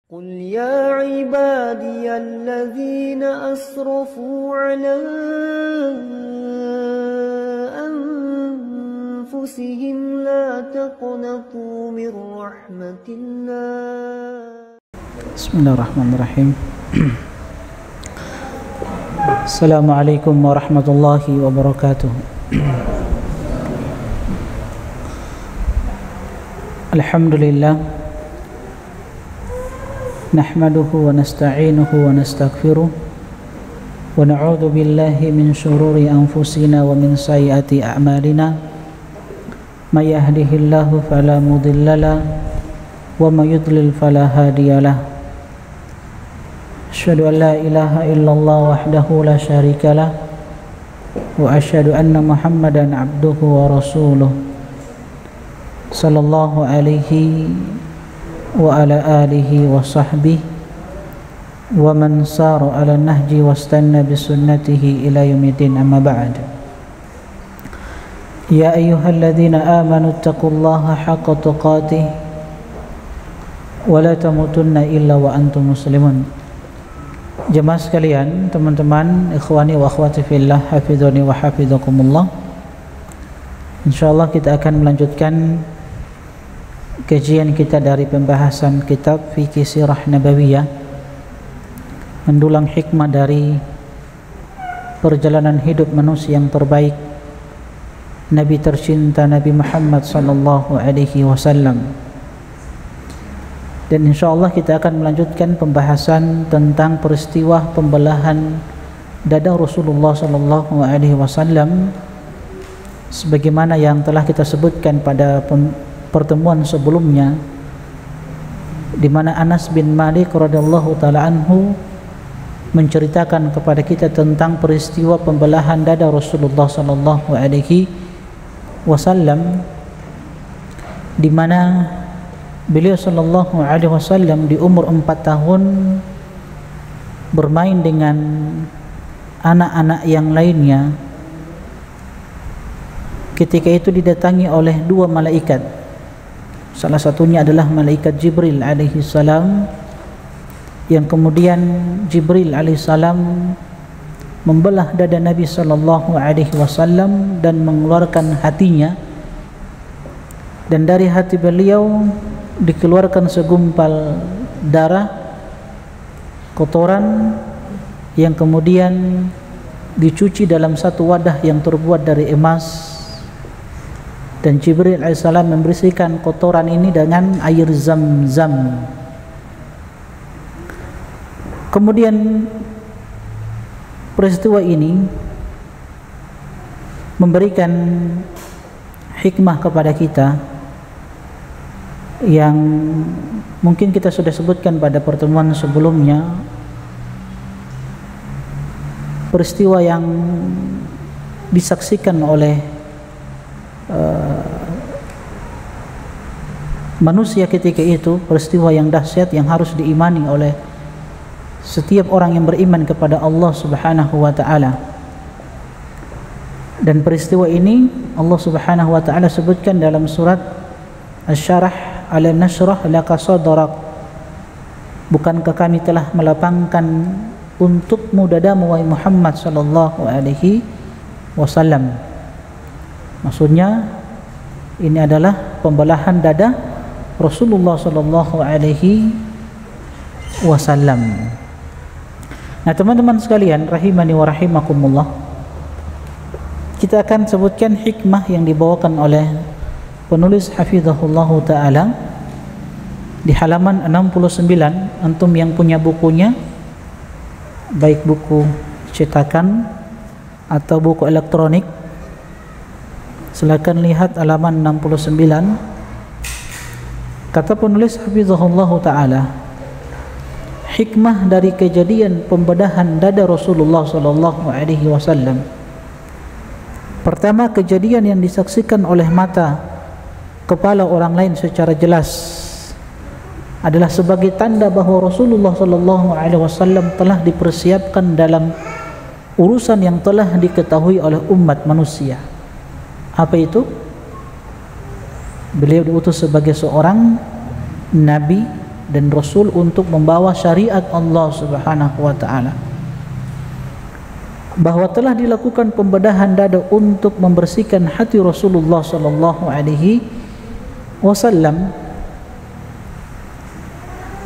قل يا عبادي الذين أسرفوا على أنفسهم لا تقنطوا من رحمة الله. بسم الله الرحمن الرحيم. السلام عليكم ورحمة الله وبركاته. الحمد لله نحمده ونستعينه ونستغفره ونعوذ بالله من شرور أنفسنا ومن سيئات أعمالنا من يهده الله فلا مضل له ومن يضلل فلا هادي له. أشهد أن لا إله إلا الله وحده لا شريك له وأشهد أن محمدا عبده ورسوله صلى الله عليه وعلى آله وصحبه ومن سار على النهج واستنى بسنته إلى يوم الدين. أما بعد، يا أيها الذين آمنوا اتقوا الله حق تقاته ولا تموتن إلا وأنتم مسلمون. Jemaah sekalian, teman-teman, ikhwani wa akhwati fillah, hafidhani wa hafidhakumullah. Insyaallah kita akan melanjutkan kajian kita dari pembahasan kitab Fiqh Sirah Nabawiyah, mendulang hikmah dari perjalanan hidup manusia yang terbaik, Nabi tercinta Nabi Muhammad sallallahu alaihi wasallam. Dan insyaallah kita akan melanjutkan pembahasan tentang peristiwa pembelahan dada Rasulullah sallallahu alaihi wasallam sebagaimana yang telah kita sebutkan pada pertemuan sebelumnya, di mana Anas bin Malik radhiyallahu taala anhu menceritakan kepada kita tentang peristiwa pembelahan dada Rasulullah sallallahu alaihi wasallam, di mana beliau sallallahu alaihi wasallam di umur 4 tahun bermain dengan anak-anak yang lainnya. Ketika itu didatangi oleh 2 malaikat. Salah satunya adalah malaikat Jibril alaihi salam, yang kemudian Jibril alaihi salam membelah dada Nabi sallallahu alaihi wasallam dan mengeluarkan hatinya, dan dari hati beliau dikeluarkan segumpal darah, kotoran yang kemudian dicuci dalam satu wadah yang terbuat dari emas, dan Jibril alaihissalam membersihkan kotoran ini dengan air zam-zam. Kemudian peristiwa ini memberikan hikmah kepada kita yang mungkin kita sudah sebutkan pada pertemuan sebelumnya. Peristiwa yang disaksikan oleh manusia ketika itu, peristiwa yang dahsyat yang harus diimani oleh setiap orang yang beriman kepada Allah Subhanahu wa taala. Dan peristiwa ini Allah Subhanahu wa taala sebutkan dalam surat Asy-Syarah, alam nashrah laka sadrak, bukankah kami telah melapangkan untukmu dadamu wahai Muhammad sallallahu alaihi wasallam. Maksudnya ini adalah pembelahan dada Rasulullah sallallahu alaihi wasallam. Nah, teman-teman sekalian rahimani wa rahimakumullah, kita akan sebutkan hikmah yang dibawakan oleh penulis hafizahullah ta'ala di halaman 69. Antum yang punya bukunya, baik buku cetakan atau buku elektronik, silakan lihat halaman 69. Kata penulis hafizahullah ta'ala, hikmah dari kejadian pembedahan dada Rasulullah sallallahu alaihi wasallam. Pertama, kejadian yang disaksikan oleh mata kepala orang lain secara jelas adalah sebagai tanda bahwa Rasulullah sallallahu alaihi wasallam telah dipersiapkan dalam urusan yang telah diketahui oleh umat manusia. Apa itu? Beliau diutus sebagai seorang nabi dan Rasul untuk membawa syariat Allah Subhanahu wa taala. Bahwa telah dilakukan pembedahan dada untuk membersihkan hati Rasulullah sallallahu alaihi wasallam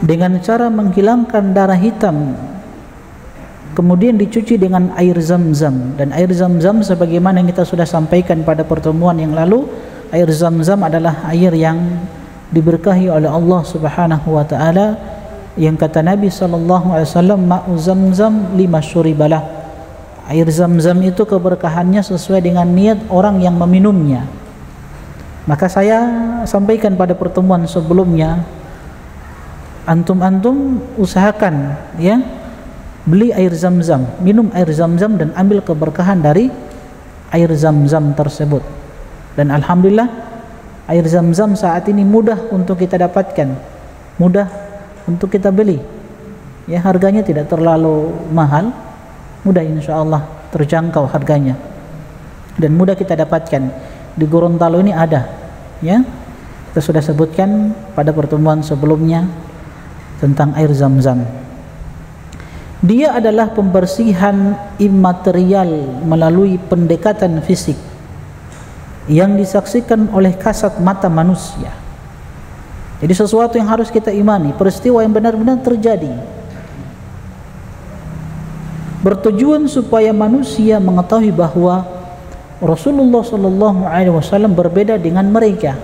dengan cara menghilangkan darah hitam, kemudian dicuci dengan air Zam-Zam. Dan air Zam-Zam sebagaimana yang kita sudah sampaikan pada pertemuan yang lalu, air Zam-Zam adalah air yang diberkahi oleh Allah Subhanahu wa taala, yang kata Nabi sallallahu alaihi wasallam, ma'u Zam-Zam lima syuribalah. Air Zam-Zam itu keberkahannya sesuai dengan niat orang yang meminumnya. Maka saya sampaikan pada pertemuan sebelumnya, antum usahakan ya, beli air Zam-Zam, minum air Zam-Zam dan ambil keberkahan dari air Zam-Zam tersebut. Dan alhamdulillah air Zam-Zam saat ini mudah untuk kita dapatkan, mudah untuk kita beli. Ya, harganya tidak terlalu mahal, mudah insyaallah terjangkau harganya dan mudah kita dapatkan. Di Gorontalo ini ada, ya. Kita sudah sebutkan pada pertemuan sebelumnya tentang air Zam-Zam. Dia adalah pembersihan imaterial melalui pendekatan fisik yang disaksikan oleh kasat mata manusia. Jadi sesuatu yang harus kita imani, peristiwa yang benar-benar terjadi, bertujuan supaya manusia mengetahui bahwa Rasulullah sallallahu alaihi wasallam berbeda dengan mereka.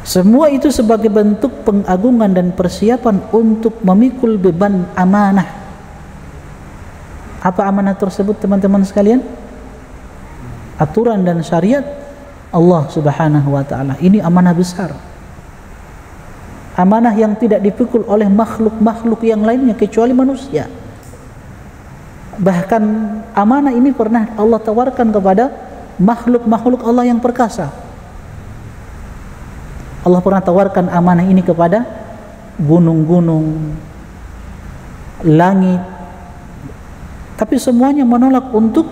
Semua itu sebagai bentuk pengagungan dan persiapan untuk memikul beban amanah. Apa amanah tersebut teman-teman sekalian? Aturan dan syariat Allah Subhanahu wa taala. Ini amanah besar. Amanah yang tidak dipikul oleh makhluk-makhluk yang lainnya kecuali manusia. Bahkan amanah ini pernah Allah tawarkan kepada makhluk-makhluk Allah yang perkasa. Allah pernah tawarkan amanah ini kepada gunung-gunung, langit, tapi semuanya menolak untuk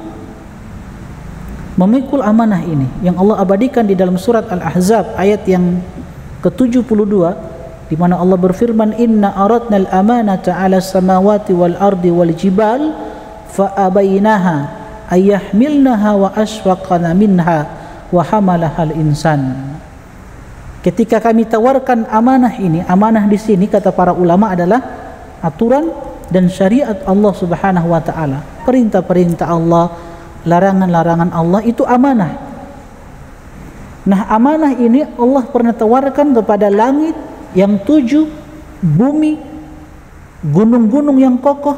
memikul amanah ini yang Allah abadikan di dalam surat Al-Ahzab ayat yang ke-72, di mana Allah berfirman, inna aradna al-amanata 'ala samawati wal ardi wal jibal fa'abainaha ayyahmilnaha wa asfaqana minha wa hamalaha al-insan. Ketika kami tawarkan amanah ini, amanah di sini kata para ulama adalah aturan dan syariat Allah Subhanahu wa taala. Perintah-perintah Allah, larangan-larangan Allah itu amanah. Nah, amanah ini Allah pernah tawarkan kepada langit yang 7, bumi, gunung-gunung yang kokoh.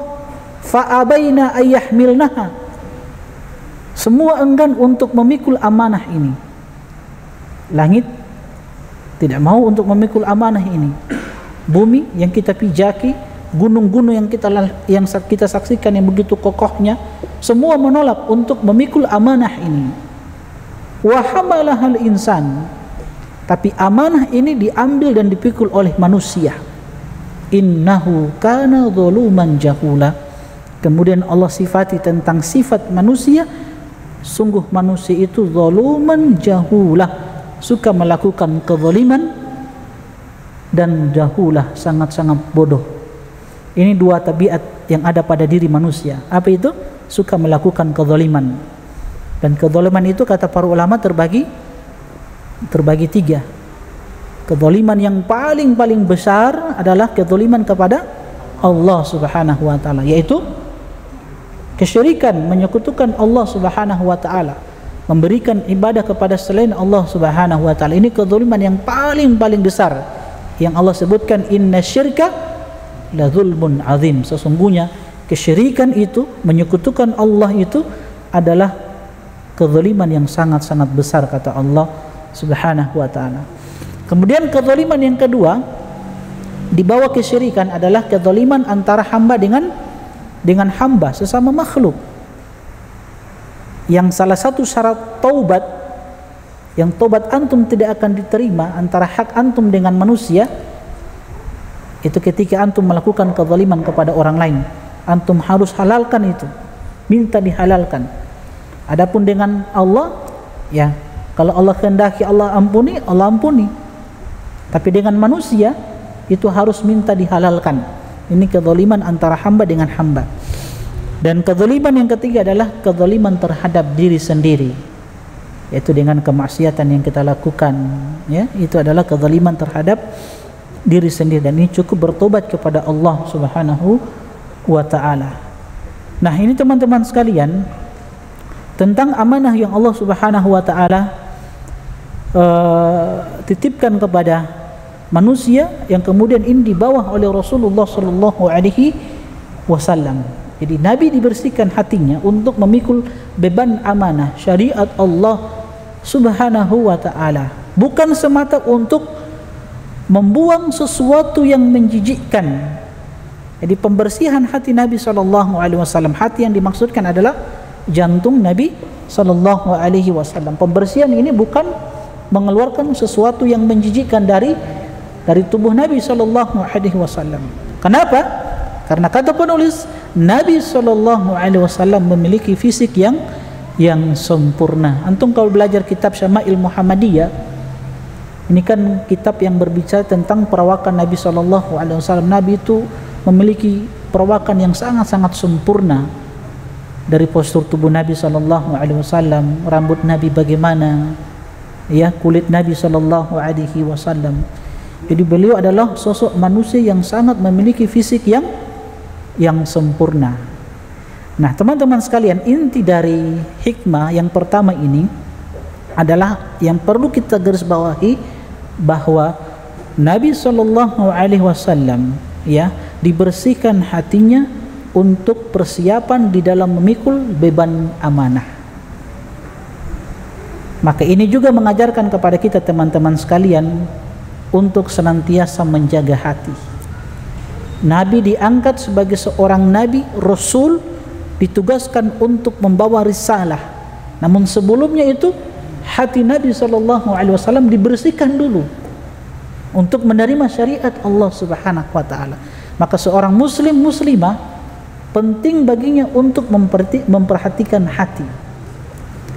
Fa'abaina ayyahmilnaha. Semua enggan untuk memikul amanah ini. Langit tidak mau untuk memikul amanah ini. Bumi yang kita pijaki, gunung-gunung yang kita saksikan yang begitu kokohnya, semua menolak untuk memikul amanah ini. Wa hamalahal insan. Tapi amanah ini diambil dan dipikul oleh manusia. Innahu kana zaluman jahula. Kemudian Allah sifati tentang sifat manusia, sungguh manusia itu zaluman jahulah, suka melakukan kezaliman, dan jahulah, sangat-sangat bodoh. Ini dua tabiat yang ada pada diri manusia. Apa itu? Suka melakukan kezaliman. Dan kezaliman itu kata para ulama terbagi 3. Kezaliman yang paling besar adalah kezaliman kepada Allah Subhanahu wa taala, yaitu kesyirikan, menyekutukan Allah Subhanahu wa taala, memberikan ibadah kepada selain Allah Subhanahu wa taala. Ini kezaliman yang paling besar yang Allah sebutkan, inna syirka la zulmun azim. Sesungguhnya kesyirikan itu, menyekutukan Allah itu adalah kezaliman yang sangat besar kata Allah Subhanahu wa taala. Kemudian kezaliman yang kedua di bawah kesyirikan adalah kezaliman antara hamba dengan hamba, sesama makhluk, yang salah satu syarat taubat, yang taubat antum tidak akan diterima antara hak antum dengan manusia, itu ketika antum melakukan kezaliman kepada orang lain. Antum harus halalkan itu, minta dihalalkan. Adapun dengan Allah, ya, kalau Allah kehendaki Allah ampuni, Allah ampuni. Tapi dengan manusia itu harus minta dihalalkan. Ini kezaliman antara hamba dengan hamba. Dan kezaliman yang ketiga adalah kezaliman terhadap diri sendiri, yaitu dengan kemaksiatan yang kita lakukan, ya, itu adalah kezaliman terhadap diri sendiri, dan ini cukup bertobat kepada Allah Subhanahu wa taala. Nah, ini teman-teman sekalian tentang amanah yang Allah Subhanahu wa taala titipkan kepada manusia, yang kemudian ini dibawa oleh Rasulullah sallallahu alaihi wasallam. Jadi Nabi dibersihkan hatinya untuk memikul beban amanah syariat Allah Subhanahu wa taala, bukan semata untuk membuang sesuatu yang menjijikkan. Jadi pembersihan hati Nabi sallallahu alaihi wasallam, hati yang dimaksudkan adalah jantung Nabi sallallahu alaihi wasallam. Pembersihan ini bukan mengeluarkan sesuatu yang menjijikkan dari tubuh Nabi sallallahu alaihi wasallam. Kenapa? Karena kata penulis, Nabi sallallahu alaihi wasallam memiliki fisik yang sempurna. Antum kalau belajar kitab Syama'il Muhammadiyah, ini kan kitab yang berbicara tentang perawakan Nabi sallallahu alaihi wasallam. Nabi itu memiliki perawakan yang sangat-sangat sempurna. Dari postur tubuh Nabi sallallahu alaihi wasallam, rambut Nabi bagaimana, ya, kulit Nabi sallallahu alaihi wasallam. Jadi beliau adalah sosok manusia yang sangat memiliki fisik yang sempurna. Nah, teman-teman sekalian, inti dari hikmah yang pertama ini adalah yang perlu kita garis bawahi, bahwa Nabi sallallahu alaihi wasallam, ya, dibersihkan hatinya untuk persiapan di dalam memikul beban amanah. Maka ini juga mengajarkan kepada kita teman-teman sekalian untuk senantiasa menjaga hati. Nabi diangkat sebagai seorang nabi, rasul, ditugaskan untuk membawa risalah. Namun sebelumnya itu hati Nabi sallallahu alaihi wasallam dibersihkan dulu untuk menerima syariat Allah Subhanahu wa taala. Maka seorang muslim muslimah penting baginya untuk memperhatikan hati.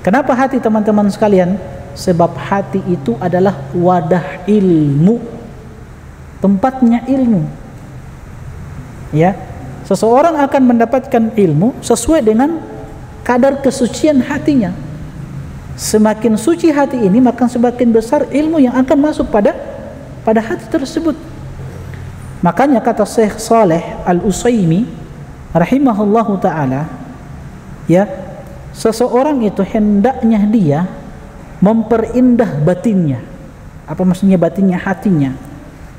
Kenapa hati, teman-teman sekalian? Sebab hati itu adalah wadah ilmu, tempatnya ilmu. Ya, seseorang akan mendapatkan ilmu sesuai dengan kadar kesucian hatinya. Semakin suci hati ini, maka semakin besar ilmu yang akan masuk pada hati tersebut. Makanya kata Syekh Saleh Al-Utsaimin rahimahullahu taala, ya, seseorang itu hendaknya dia memperindah batinnya. Apa maksudnya batinnya? Hatinya.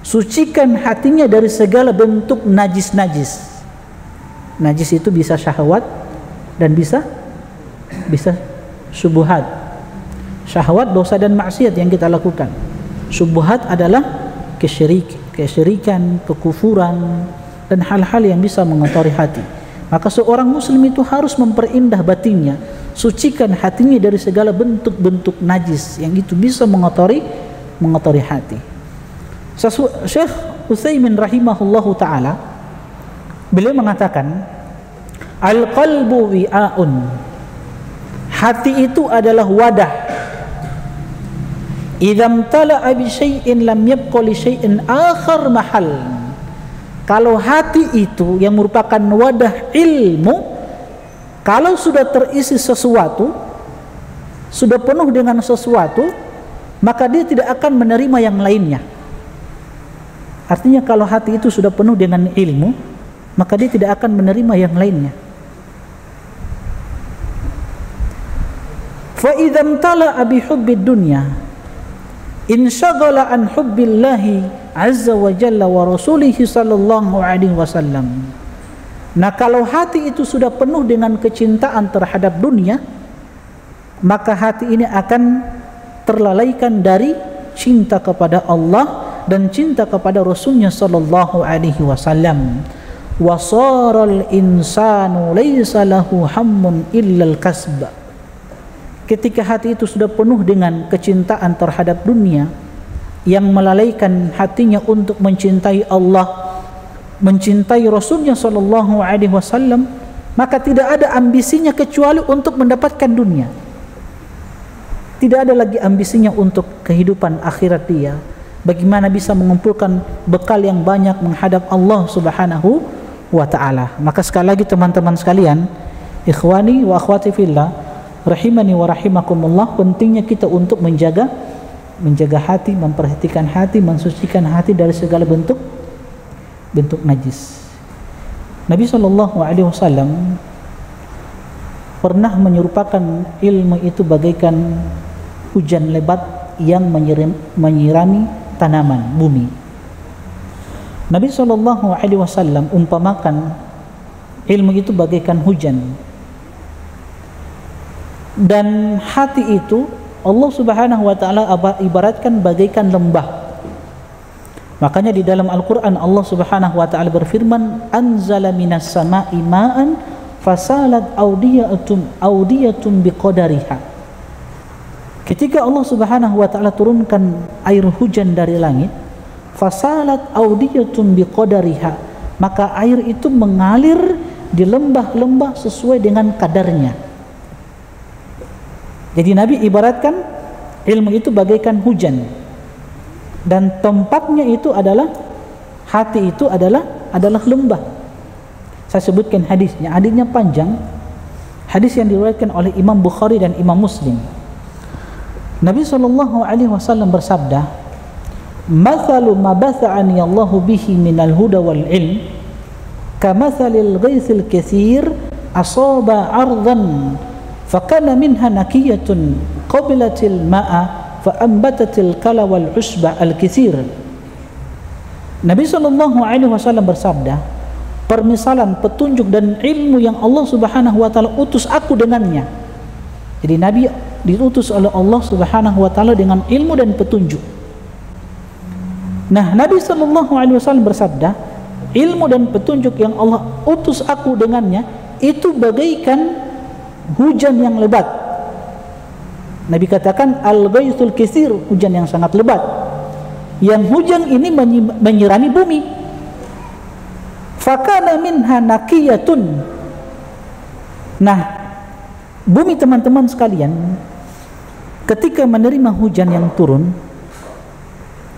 Sucikan hatinya dari segala bentuk najis-najis. Najis itu bisa syahwat dan bisa syubhat. Syahwat, dosa dan maksiat yang kita lakukan. Syubhat adalah kesyirikan, kekufuran, dan hal-hal yang bisa mengotori hati. Maka seorang muslim itu harus memperindah batinnya, sucikan hatinya dari segala bentuk-bentuk najis yang itu bisa mengotori hati. Syekh Utsaimin rahimahullahu taala, beliau mengatakan, al-qalbu wi'aun, hati itu adalah wadah. Idzam tala'a bi syai'in lam yabqa li syai'in akhar mahal. Kalau hati itu yang merupakan wadah ilmu, kalau sudah terisi sesuatu, sudah penuh dengan sesuatu, maka dia tidak akan menerima yang lainnya. Artinya kalau hati itu sudah penuh dengan ilmu, maka dia tidak akan menerima yang lainnya. Fa idzam tala'a bi hubbid dunya insyaghala an hubbillahi azza wa jalla wa rasulihi sallallahu alaihi wasallam. Nah, kalau hati itu sudah penuh dengan kecintaan terhadap dunia, maka hati ini akan terlalaikan dari cinta kepada Allah dan cinta kepada Rasulnya sallallahu alaihi wasallam. Wa saral insanu laisa lahu hammun illal kasb. Ketika hati itu sudah penuh dengan kecintaan terhadap dunia yang melalaikan hatinya untuk mencintai Allah, mencintai Rasulnya sallallahu alaihi wasallam, maka tidak ada ambisinya kecuali untuk mendapatkan dunia. Tidak ada lagi ambisinya untuk kehidupan akhirat dia. bagaimana bisa mengumpulkan bekal yang banyak menghadap Allah Subhanahu wa ta'ala. Maka sekali lagi teman-teman sekalian, ikhwani wa akhwati fillah, rahimani wa rahimakumullah, pentingnya kita untuk menjaga hati, memperhatikan hati, mensucikan hati dari segala bentuk najis. Nabi SAW pernah menyerupakan ilmu itu bagaikan hujan lebat yang menyirami tanaman bumi. Nabi SAW umpamakan ilmu itu bagaikan hujan, dan hati itu Allah Subhanahu wa ta'ala ibaratkan bagaikan lembah. Makanya di dalam Al-Quran Allah Subhanahu wa ta'ala berfirman, anzala minas sama'i ma'an fasalat awdiyatum biqadariha. Ketika Allah Subhanahu wa ta'ala turunkan air hujan dari langit, fasalat awdiyatum biqadariha, maka air itu mengalir di lembah-lembah sesuai dengan kadarnya. Jadi Nabi ibaratkan ilmu itu bagaikan hujan, dan tempatnya itu adalah hati, itu adalah lembah. Saya sebutkan hadisnya panjang. Hadis yang diriwayatkan oleh Imam Bukhari dan Imam Muslim. Nabi SAW bersabda, "Mathalu ma batha'ani Allahu bihi minal huda wal ilm, kamathalil ghaisil katsir asaba 'ardan fakana minha nakiyatun qabilatil ma'a fa'ambatatil kala wal usba al-kithir." Nabi SAW bersabda, permisalan, petunjuk dan ilmu yang Allah Subhanahu wa ta'ala utus aku dengannya. Jadi Nabi diutus oleh Allah Subhanahu wa ta'ala dengan ilmu dan petunjuk. Nah, Nabi SAW bersabda, ilmu dan petunjuk yang Allah utus aku dengannya itu bagaikan hujan yang lebat. Nabi katakan al-ghaithul katsir, hujan yang sangat lebat, yang hujan ini menyirami bumi. Fakana minha nakiyatun. Nah, bumi teman-teman sekalian ketika menerima hujan yang turun,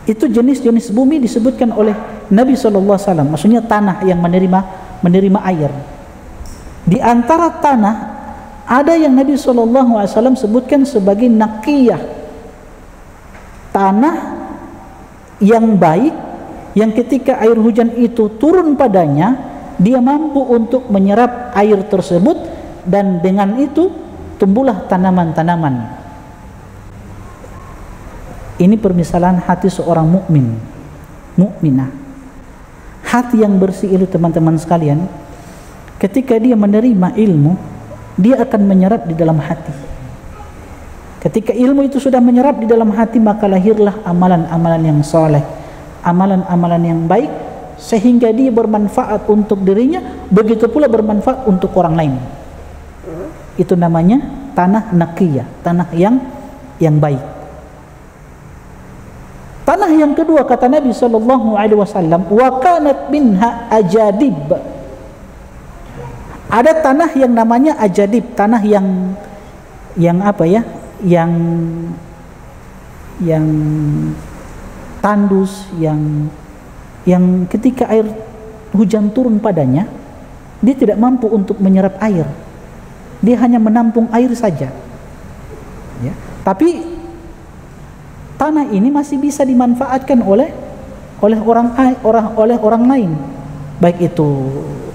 itu jenis-jenis bumi disebutkan oleh Nabi SAW, maksudnya tanah yang menerima air. Di antara tanah ada yang Nabi SAW sebutkan sebagai nakiyah, tanah yang baik, yang ketika air hujan itu turun padanya, dia mampu untuk menyerap air tersebut, dan dengan itu tumbuhlah tanaman-tanaman. Ini permisalan hati seorang mukminah. Hati yang bersih itu teman-teman sekalian, ketika dia menerima ilmu, dia akan menyerap di dalam hati. Ketika ilmu itu sudah menyerap di dalam hati, maka lahirlah amalan-amalan yang soleh, amalan-amalan yang baik, sehingga dia bermanfaat untuk dirinya, begitu pula bermanfaat untuk orang lain. Itu namanya tanah naqiyah, tanah yang baik. Tanah yang kedua, kata Nabi SAW, wa kanat minha ajadib. Ada tanah yang namanya ajadib, tanah yang apa ya? Yang tandus, yang ketika air hujan turun padanya, dia tidak mampu untuk menyerap air. Dia hanya menampung air saja. Ya. Tapi tanah ini masih bisa dimanfaatkan oleh orang lain, baik itu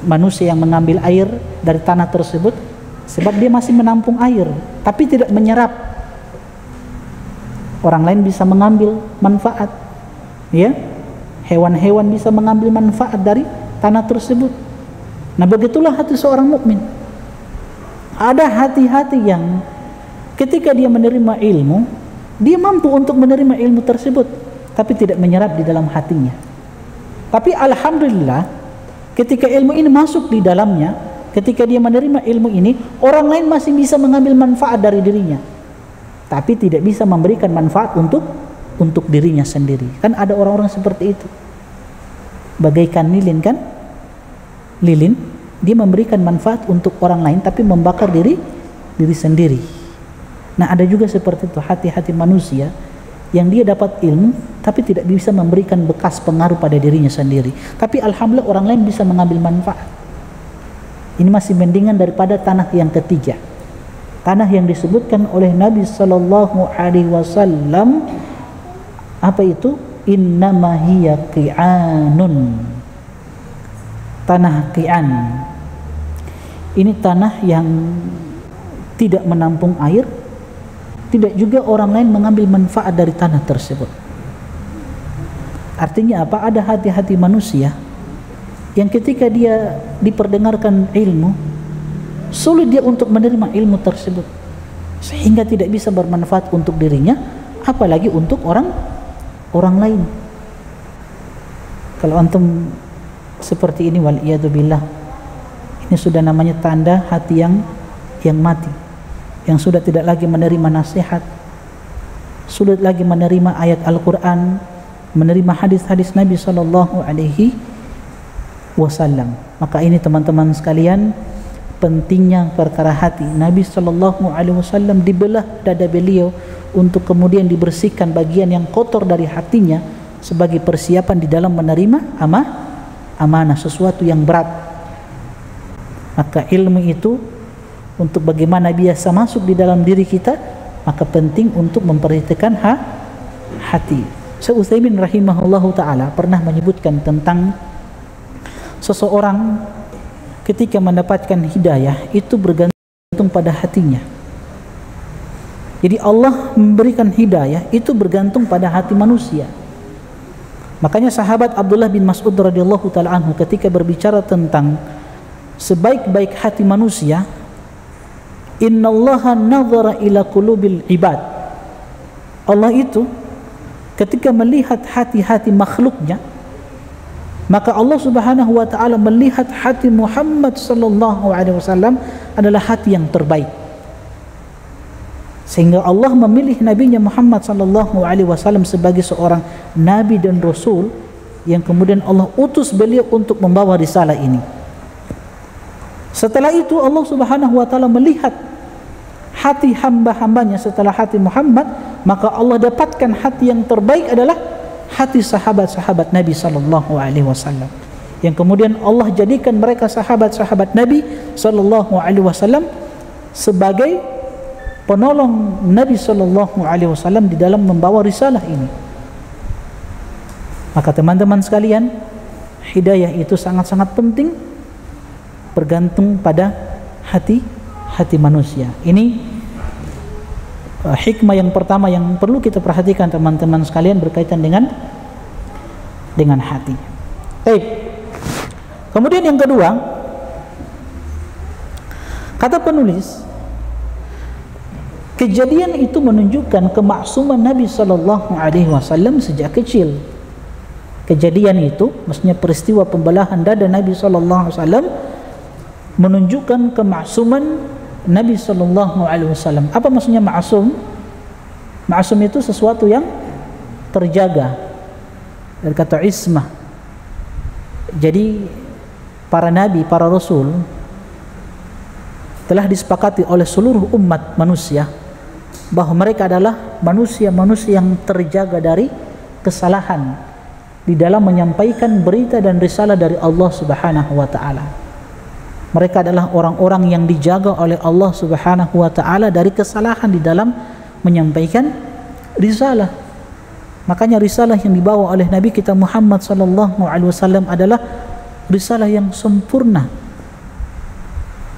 manusia yang mengambil air dari tanah tersebut, sebab dia masih menampung air tapi tidak menyerap. Orang lain bisa mengambil manfaat, ya, hewan-hewan bisa mengambil manfaat dari tanah tersebut. Nah, begitulah hati seorang mukmin. Ada hati-hati yang ketika dia menerima ilmu, dia mampu untuk menerima ilmu tersebut tapi tidak menyerap di dalam hatinya. Tapi alhamdulillah, ketika ilmu ini masuk di dalamnya, ketika dia menerima ilmu ini, orang lain masih bisa mengambil manfaat dari dirinya, tapi tidak bisa memberikan manfaat untuk dirinya sendiri. Kan ada orang-orang seperti itu, bagaikan lilin, kan? Lilin, dia memberikan manfaat untuk orang lain tapi membakar diri sendiri. Nah, ada juga seperti itu hati-hati manusia yang dia dapat ilmu tapi tidak bisa memberikan bekas pengaruh pada dirinya sendiri. Tapi alhamdulillah orang lain bisa mengambil manfaat. Ini masih mendingan daripada tanah yang ketiga, tanah yang disebutkan oleh Nabi sallallahu alaihi wasallam, apa itu? Innama hiya qi'anun. Tanah qi'an. Ini tanah yang tidak menampung air, tidak juga orang lain mengambil manfaat dari tanah tersebut. Artinya apa? Ada hati-hati manusia yang ketika dia diperdengarkan ilmu, sulit dia untuk menerima ilmu tersebut, sehingga tidak bisa bermanfaat untuk dirinya, apalagi untuk orang lain. Kalau antum seperti ini, waliyadzubillah, ini sudah namanya tanda hati yang mati, yang sudah tidak lagi menerima nasihat, sulit lagi menerima ayat Al-Quran, menerima hadis-hadis Nabi sallallahu alaihi wasallam. Maka ini teman-teman sekalian, pentingnya perkara hati. Nabi sallallahu alaihi wasallam dibelah dada beliau untuk kemudian dibersihkan bagian yang kotor dari hatinya sebagai persiapan di dalam menerima amanah, sesuatu yang berat. Maka ilmu itu untuk bagaimana biasa masuk di dalam diri kita, maka penting untuk memperhatikan hati. Syekh Utsaimin rahimahullahu taala pernah menyebutkan tentang seseorang ketika mendapatkan hidayah itu bergantung pada hatinya. Jadi Allah memberikan hidayah itu bergantung pada hati manusia. Makanya sahabat Abdullah bin Mas'ud radhiyallahu taala anhu ketika berbicara tentang sebaik-baik hati manusia, innallaha nazara ila qulubil ibad. Allah itu ketika melihat hati-hati makhluknya, maka Allah Subhanahu wa taala melihat hati Muhammad sallallahu alaihi wasallam adalah hati yang terbaik. Sehingga Allah memilih nabinya Muhammad sallallahu alaihi wasallam sebagai seorang nabi dan rasul yang kemudian Allah utus beliau untuk membawa risalah ini. Setelah itu Allah Subhanahu wa taala melihat hati hamba-hambanya setelah hati Muhammad, maka Allah dapatkan hati yang terbaik adalah hati sahabat-sahabat Nabi sallallahu alaihi wasallam, yang kemudian Allah jadikan mereka sahabat-sahabat Nabi sallallahu alaihi wasallam sebagai penolong Nabi sallallahu alaihi wasallam di dalam membawa risalah ini. Maka teman-teman sekalian, hidayah itu sangat-sangat penting, bergantung pada hati manusia. Ini hikmah yang pertama yang perlu kita perhatikan teman-teman sekalian berkaitan dengan hati. Baik. Kemudian yang kedua, kata penulis, kejadian itu menunjukkan kemaksuman Nabi sallallahu alaihi wasallam sejak kecil. Kejadian itu, maksudnya peristiwa pembelahan dada Nabi sallallahu alaihi wasallam, menunjukkan kemaksuman Nabi sallallahu alaihi wasallam. Apa maksudnya ma'sum? Ma'sum itu sesuatu yang terjaga, dari kata ismah. Jadi para nabi, para rasul telah disepakati oleh seluruh umat manusia bahwa mereka adalah manusia-manusia yang terjaga dari kesalahan di dalam menyampaikan berita dan risalah dari Allah Subhanahu wa taala. Mereka adalah orang-orang yang dijaga oleh Allah Subhanahu wa taala dari kesalahan di dalam menyampaikan risalah. Makanya risalah yang dibawa oleh Nabi kita Muhammad sallallahu alaihi wasallam adalah risalah yang sempurna.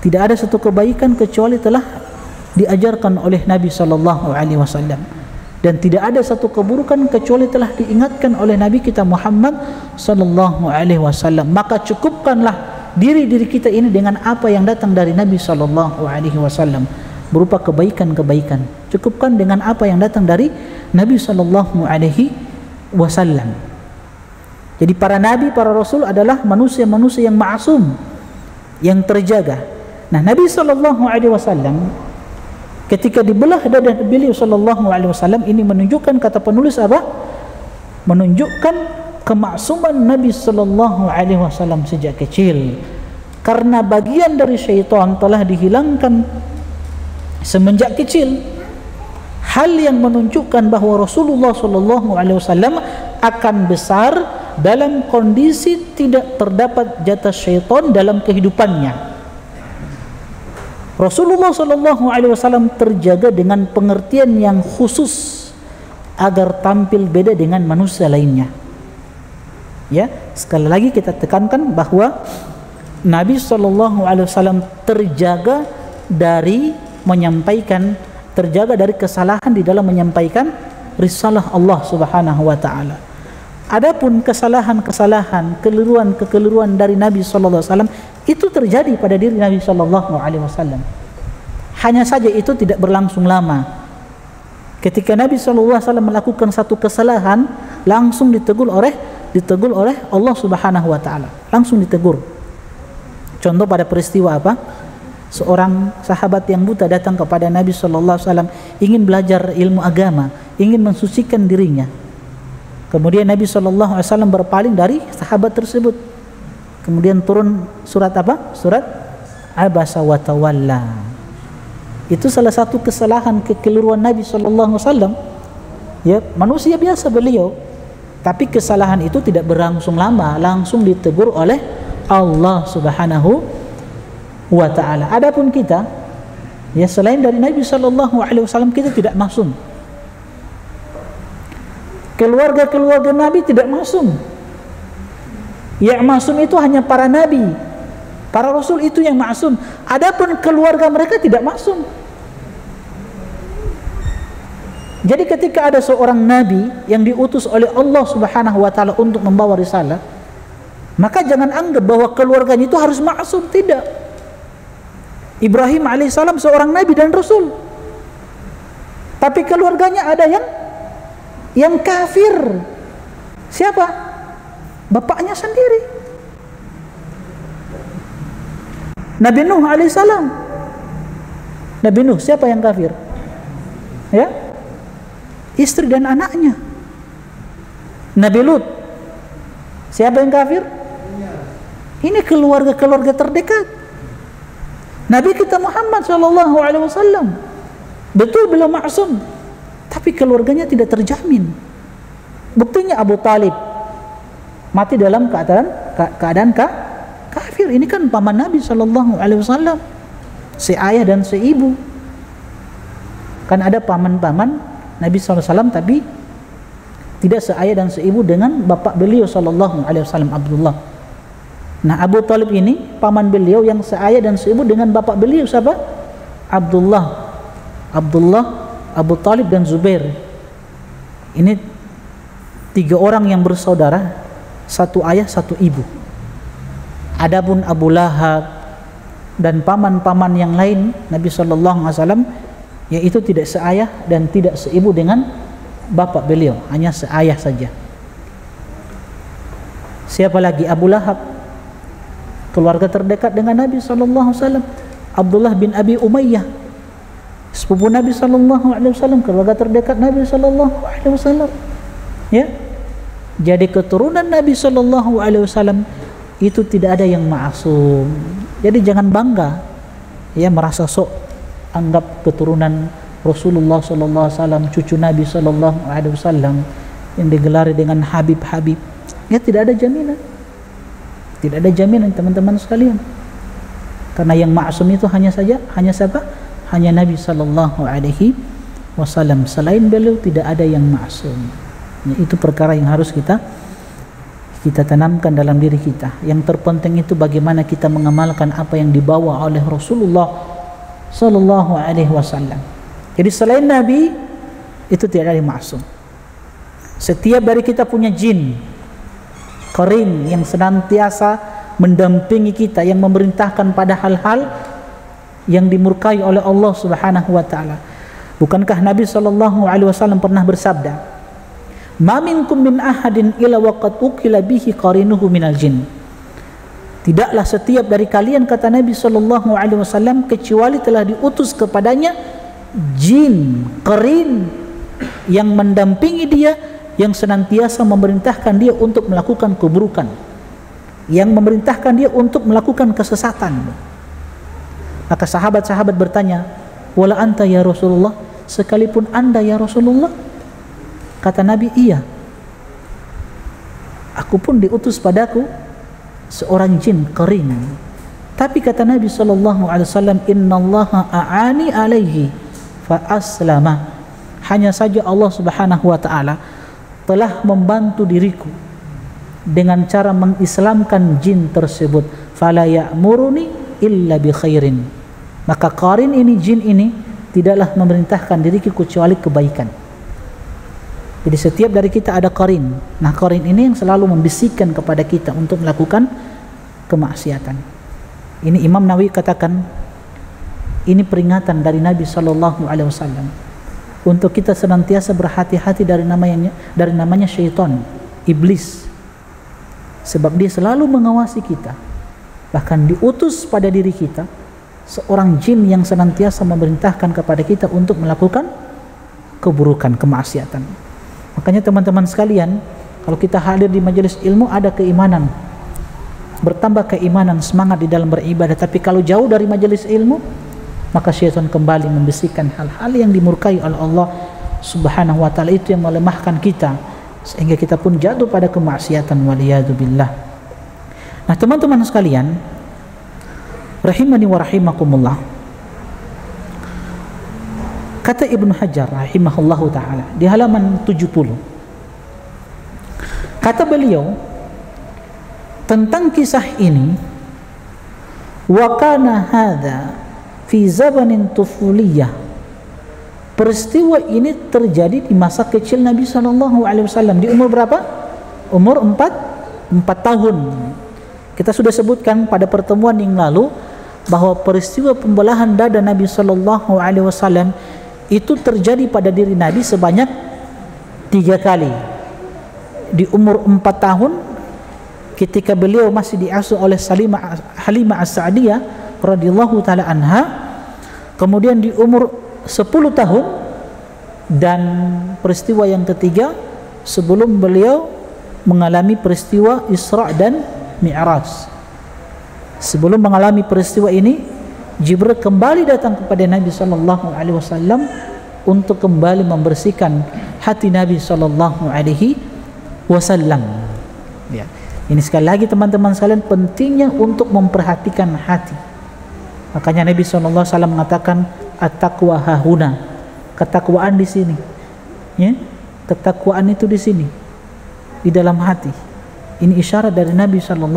Tidak ada satu kebaikan kecuali telah diajarkan oleh Nabi sallallahu alaihi wasallam, dan tidak ada satu keburukan kecuali telah diingatkan oleh Nabi kita Muhammad sallallahu alaihi wasallam. Maka cukupkanlah diri kita ini dengan apa yang datang dari Nabi sallallahu alaihi wasallam berupa kebaikan-kebaikan. Cukupkan dengan apa yang datang dari Nabi sallallahu alaihi wasallam. Jadi para nabi, para rasul adalah manusia-manusia yang ma'sum, yang terjaga. Nah, Nabi sallallahu alaihi wasallam ketika dibelah dada beliau sallallahu alaihi wasallam, ini menunjukkan, kata penulis apa? Menunjukkan kemaksuman Nabi sallallahu alaihi wasallam sejak kecil, karena bagian dari syaitan telah dihilangkan semenjak kecil. Hal yang menunjukkan bahwa Rasulullah sallallahu alaihi wasallam akan besar dalam kondisi tidak terdapat jatah syaitan dalam kehidupannya. Rasulullah SAW terjaga dengan pengertian yang khusus agar tampil beda dengan manusia lainnya. Ya, sekali lagi kita tekankan bahwa Nabi SAW terjaga dari kesalahan di dalam menyampaikan risalah Allah Subhanahu wa taala. Adapun kesalahan-kesalahan, kekeliruan dari Nabi SAW itu terjadi pada diri Nabi SAW. Hanya saja itu tidak berlangsung lama. Ketika Nabi SAW melakukan satu kesalahan, langsung ditegur oleh Allah Subhanahu wa taala. Langsung ditegur. Contoh pada peristiwa apa? Seorang sahabat yang buta datang kepada Nabi SAW, ingin belajar ilmu agama, ingin mensucikan dirinya. Kemudian Nabi SAW berpaling dari sahabat tersebut. Kemudian turun surat apa? Surat Abasa wa Tawalla. Itu salah satu kesalahan, kekeliruan Nabi SAW. Ya, manusia biasa beliau, tapi kesalahan itu tidak berlangsung lama, langsung ditegur oleh Allah Subhanahu wa taala. Adapun kita, ya, selain dari Nabi SAW, kita tidak maksum. Keluarga-keluarga Nabi tidak maksum. Yang maksum itu hanya para nabi, para rasul, itu yang maksum. Adapun keluarga mereka tidak maksum. Jadi ketika ada seorang nabi yang diutus oleh Allah Subhanahu wa taala untuk membawa risalah, maka jangan anggap bahwa keluarganya itu harus maksum. Tidak. Ibrahim alaihissalam seorang nabi dan rasul, tapi keluarganya ada yang kafir. Siapa? Bapaknya sendiri. Nabi Nuh alaihissalam. Nabi Nuh, siapa yang kafir? Ya, istri dan anaknya. Nabi Lut, siapa yang kafir? Ini keluarga-keluarga terdekat. Nabi kita Muhammad SAW, betul beliau maksum, tapi keluarganya tidak terjamin. Buktinya Abu Talib mati dalam keadaan kafir. Ini kan paman Nabi SAW, seayah dan seibu. Kan ada paman-paman Nabi SAW, tapi tidak seayah dan seibu dengan bapak beliau SAW, Abdullah. Nah, Abu Talib ini paman beliau yang seayah dan seibu dengan bapak beliau siapa? Abdullah, Abu Talib dan Zubair. Ini 3 orang yang bersaudara, satu ayah satu ibu. Adapun Abu Lahab dan paman-paman yang lain Nabi SAW, yaitu tidak seayah dan tidak seibu dengan bapak beliau, hanya seayah saja. Siapa lagi? Abu Lahab, keluarga terdekat dengan Nabi SAW. Abdullah bin Abi Umayyah, sepupu Nabi SAW, keluarga terdekat Nabi SAW. Ya, jadi keturunan Nabi SAW itu tidak ada yang ma'asum. Jadi jangan bangga, ya, merasa sok anggap keturunan Rasulullah SAW, cucu Nabi SAW yang digelari dengan Habib. Ya, tidak ada jaminan. Tidak ada jaminan, teman-teman sekalian. Karena yang ma'asum itu hanya siapa? Hanya Nabi SAW. Selain beliau tidak ada yang ma'asum. Ya, itu perkara yang harus kita tanamkan dalam diri kita. Yang terpenting itu bagaimana kita mengamalkan apa yang dibawa oleh Rasulullah SAW. Jadi selain Nabi itu tidak ada yang ma'asum. Setiap dari kita punya jin qarin yang senantiasa mendampingi kita, yang memerintahkan pada hal-hal yang dimurkai oleh Allah Subhanahu wa taala. Bukankah Nabi SAW pernah bersabda, "Ma minkum min ahadin illa waqad ukila bihi qarinuhu minal jin." Tidaklah setiap dari kalian, kata Nabi SAW, kecuali telah diutus kepadanya jin qarin yang mendampingi dia, yang senantiasa memerintahkan dia untuk melakukan keburukan, yang memerintahkan dia untuk melakukan kesesatan. Maka sahabat-sahabat bertanya, "Wala anta ya Rasulullah?" Sekalipun anda ya Rasulullah? Kata Nabi, iya. aku pun diutus padaku seorang jin qarin. Tapi kata Nabi SAW, innallaha a'ani alaihi fa aslama. Hanya saja Allah Subhanahu wa taala telah membantu diriku dengan cara mengislamkan jin tersebut. Fala ya'muruni illa bi khairin. Maka qarin ini, jin ini, tidaklah memerintahkan diriku kecuali kebaikan. Jadi setiap dari kita ada qarin. Nah, qarin ini yang selalu membisikkan kepada kita untuk melakukan kemaksiatan. Ini Imam Nawawi katakan, ini peringatan dari Nabi SAW untuk kita senantiasa berhati-hati dari namanya syaitan, iblis. Sebab dia selalu mengawasi kita. Bahkan diutus pada diri kita seorang jin yang senantiasa memerintahkan kepada kita untuk melakukan keburukan, kemaksiatan. Makanya teman-teman sekalian, kalau kita hadir di majelis ilmu ada keimanan, bertambah keimanan, semangat di dalam beribadah. Tapi kalau jauh dari majelis ilmu, maka syaitan kembali membisikkan hal-hal yang dimurkai oleh Allah Subhanahu wa taala, itu yang melemahkan kita sehingga kita pun jatuh pada kemaksiatan, waliyadzubillah. Nah, teman-teman sekalian, rahimani wa rahimakumullah, kata Ibnu Hajar rahimahullahu taala di halaman 70, kata beliau tentang kisah ini, wa kana hadza fi zamanin tufuliyah. Peristiwa ini terjadi di masa kecil Nabi SAW. Di umur berapa? Umur 4 tahun. Kita sudah sebutkan pada pertemuan yang lalu bahwa peristiwa pembelahan dada Nabi SAW itu terjadi pada diri Nabi sebanyak 3 kali. Di umur 4 tahun, ketika beliau masih diasuh oleh Halimah As-Sa'diyah radhiyallahu taala anha. Kemudian di umur 10 tahun, dan peristiwa yang ketiga sebelum beliau mengalami peristiwa Isra dan Mi'raj. Sebelum mengalami peristiwa ini, Jibril kembali datang kepada Nabi SAW untuk kembali membersihkan hati Nabi SAW. Ya. Ini sekali lagi teman-teman sekalian, pentingnya untuk memperhatikan hati. Makanya Nabi SAW mengatakan at-taqwa hahuna, ketakwaan di sini, ya, ketakwaan itu di sini, di dalam hati. Ini isyarat dari Nabi SAW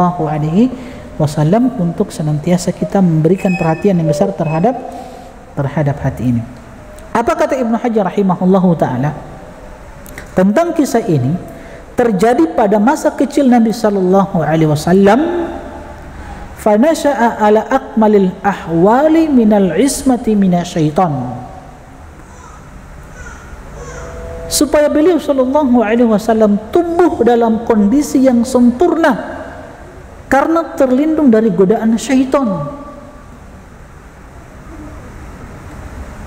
untuk senantiasa kita memberikan perhatian yang besar terhadap hati ini. Apa kata Ibnu Hajar rahimahullahu taala tentang kisah ini? Terjadi pada masa kecil Nabi SAW. Fanasha'a ala akmalil ahwali minal ismati minasyaitan. Supaya beliau SAW tumbuh dalam kondisi yang sempurna karena terlindung dari godaan syaitan.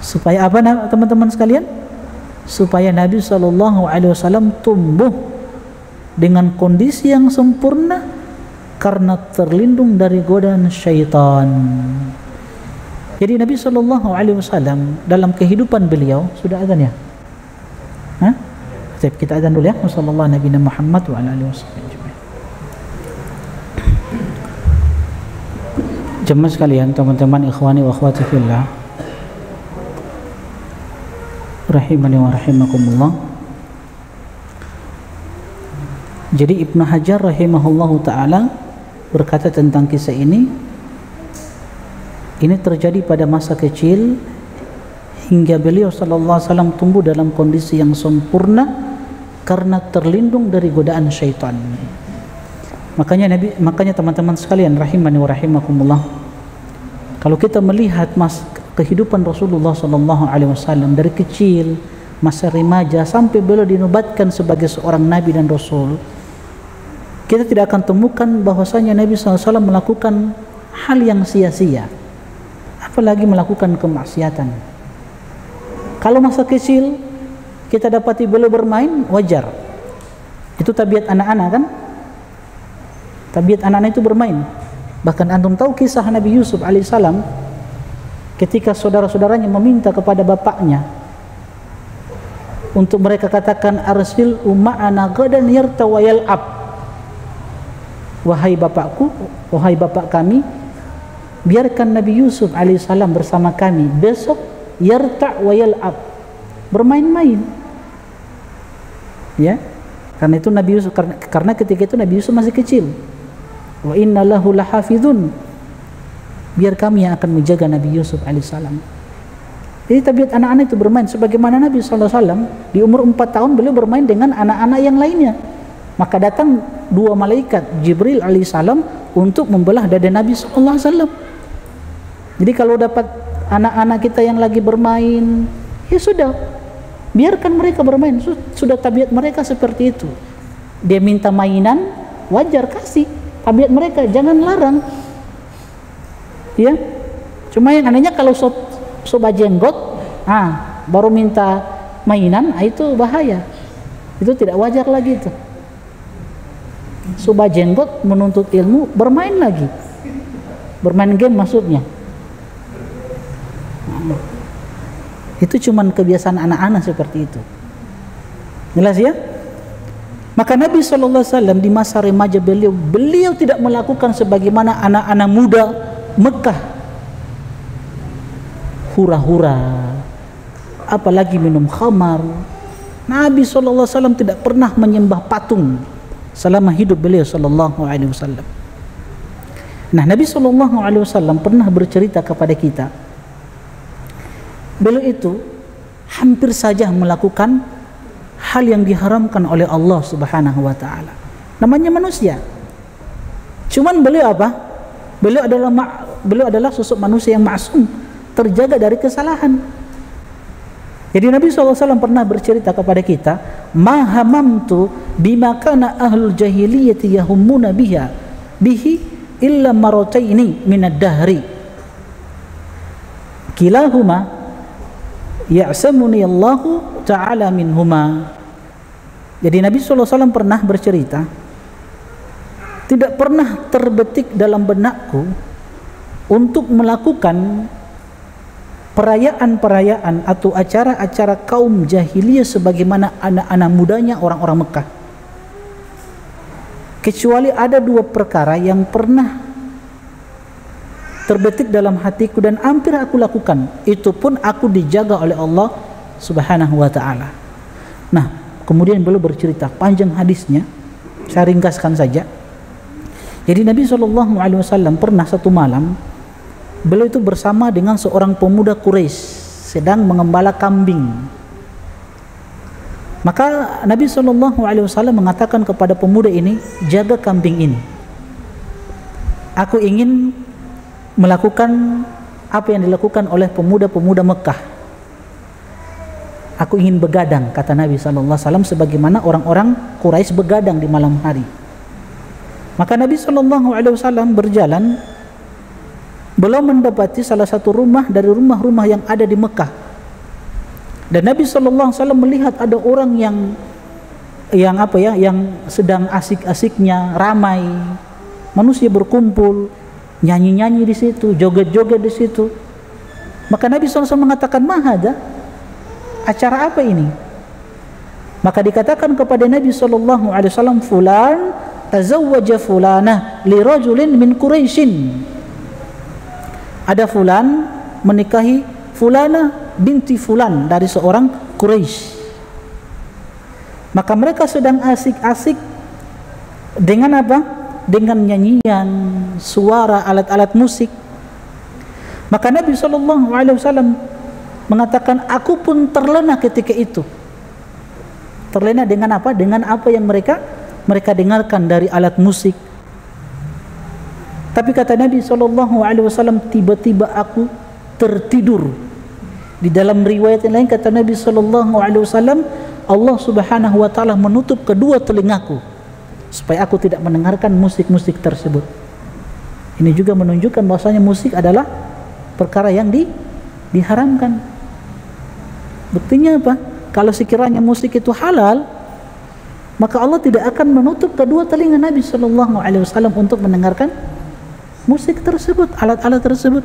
Supaya apa teman-teman sekalian? Supaya Nabi SAW tumbuh dengan kondisi yang sempurna karena terlindung dari godaan syaitan. Jadi Nabi SAW dalam kehidupan beliau, sudah azan ya? Hah? Kita azan dulu ya. Wassallallahu Nabi Muhammad wa ala alihi wasallam. Jemaah sekalian, teman-teman, ikhwani wa akhwati fillah, rahimani wa rahimakumullah. Jadi Ibnu Hajar rahimahullahu ta'ala berkata tentang kisah ini terjadi pada masa kecil hingga beliau SAW tumbuh dalam kondisi yang sempurna karena terlindung dari godaan syaitan. Makanya teman-teman sekalian rahimani wa rahimakumullah, kalau kita melihat kehidupan Rasulullah SAW dari kecil, masa remaja sampai beliau dinobatkan sebagai seorang nabi dan rasul, kita tidak akan temukan bahwasanya Nabi SAW melakukan hal yang sia-sia, apalagi melakukan kemaksiatan. Kalau masa kecil kita dapati beliau bermain, wajar. Itu tabiat anak-anak kan? Tabiat anak-anak itu bermain. Bahkan antum tahu kisah Nabi Yusuf alaihissalam ketika saudara-saudaranya meminta kepada bapaknya untuk mereka katakan arsil ma'ana gadan yarta wa yal'ab. wahai bapakku, wahai bapak kami, biarkan Nabi Yusuf alaihissalam bersama kami besok, yarta' wa yal'ab, bermain-main. Ya, karena itu Nabi Yusuf, karena ketika itu Nabi Yusuf masih kecil. Wa inna lahu lahafidhun, biar kami yang akan menjaga Nabi Yusuf alaihissalam. Jadi tabiat anak-anak itu bermain, sebagaimana Nabi SAW di umur 4 tahun beliau bermain dengan anak-anak yang lainnya. Maka datang 2 malaikat, Jibril alaihissalam, untuk membelah dada Nabi SAW. Jadi kalau dapat anak-anak kita yang lagi bermain, ya sudah, biarkan mereka bermain. Sudah tabiat mereka seperti itu. Dia minta mainan, wajar, kasih. Tabiat mereka, jangan larang. Ya, cuma yang anehnya kalau sobat jenggot, baru minta mainan, itu bahaya. Itu tidak wajar lagi itu. Sobat jenggot menuntut ilmu, bermain lagi, bermain game maksudnya. Itu cuman kebiasaan anak-anak seperti itu. Jelas ya? Maka Nabi SAW di masa remaja beliau tidak melakukan sebagaimana anak-anak muda Mekah, hura-hura, apalagi minum khamar. Nabi SAW tidak pernah menyembah patung selama hidup beliau SAW. Nah, Nabi SAW pernah bercerita kepada kita, beliau itu hampir saja melakukan hal yang diharamkan oleh Allah Subhanahu wa taala. Namanya manusia. Cuman beliau apa? Beliau adalah sosok manusia yang maksum, terjaga dari kesalahan. Jadi Nabi SAW pernah bercerita kepada kita, ma hamamtu bima kana ahlul jahiliyati yahummuna bihi illa marataini minad dahri kilahuma ya'samuni Allahu ta'ala minhuma. Jadi Nabi SAW pernah bercerita, tidak pernah terbetik dalam benakku untuk melakukan perayaan-perayaan atau acara-acara kaum jahiliyah sebagaimana anak-anak mudanya orang-orang Mekah, kecuali ada 2 perkara yang pernah terbetik dalam hatiku dan hampir aku lakukan. Itu pun aku dijaga oleh Allah Subhanahu wa taala. Nah, kemudian beliau bercerita panjang hadisnya, saya ringkaskan saja. Jadi Nabi SAW pernah satu malam beliau itu bersama dengan seorang pemuda Quraisy sedang mengembala kambing. Maka Nabi SAW mengatakan kepada pemuda ini, jaga kambing ini. Aku ingin melakukan apa yang dilakukan oleh pemuda-pemuda Mekah. Aku ingin begadang, kata Nabi SAW, sebagaimana orang-orang Quraisy begadang di malam hari. Maka Nabi SAW berjalan, belum mendapati salah satu rumah dari rumah-rumah yang ada di Mekah. Dan Nabi SAW melihat ada orang yang sedang asik-asiknya, ramai, manusia berkumpul, nyanyi-nyanyi di situ, joget-joget di situ. Maka Nabi SAW mengatakan, mahada, acara apa ini? Maka dikatakan kepada Nabi SAW, fulan tazawwaja fulanah li rajulin min Quraisyin. Ada fulan menikahi fulana binti fulan dari seorang Quraisy. Maka mereka sedang asik-asik dengan apa? Dengan nyanyian, suara, alat-alat musik. Maka Nabi SAW mengatakan, aku pun terlena ketika itu. Terlena dengan apa? Dengan apa yang mereka dengarkan dari alat musik. Tapi kata Nabi SAW, tiba-tiba aku tertidur. Di dalam riwayat yang lain kata Nabi SAW, Allah Subhanahu wa taala menutup kedua telingaku supaya aku tidak mendengarkan musik-musik tersebut. Ini juga menunjukkan bahwasanya musik adalah perkara yang diharamkan. Buktinya apa? Kalau sekiranya musik itu halal, maka Allah tidak akan menutup kedua telinga Nabi SAW untuk mendengarkan musik tersebut, alat-alat tersebut,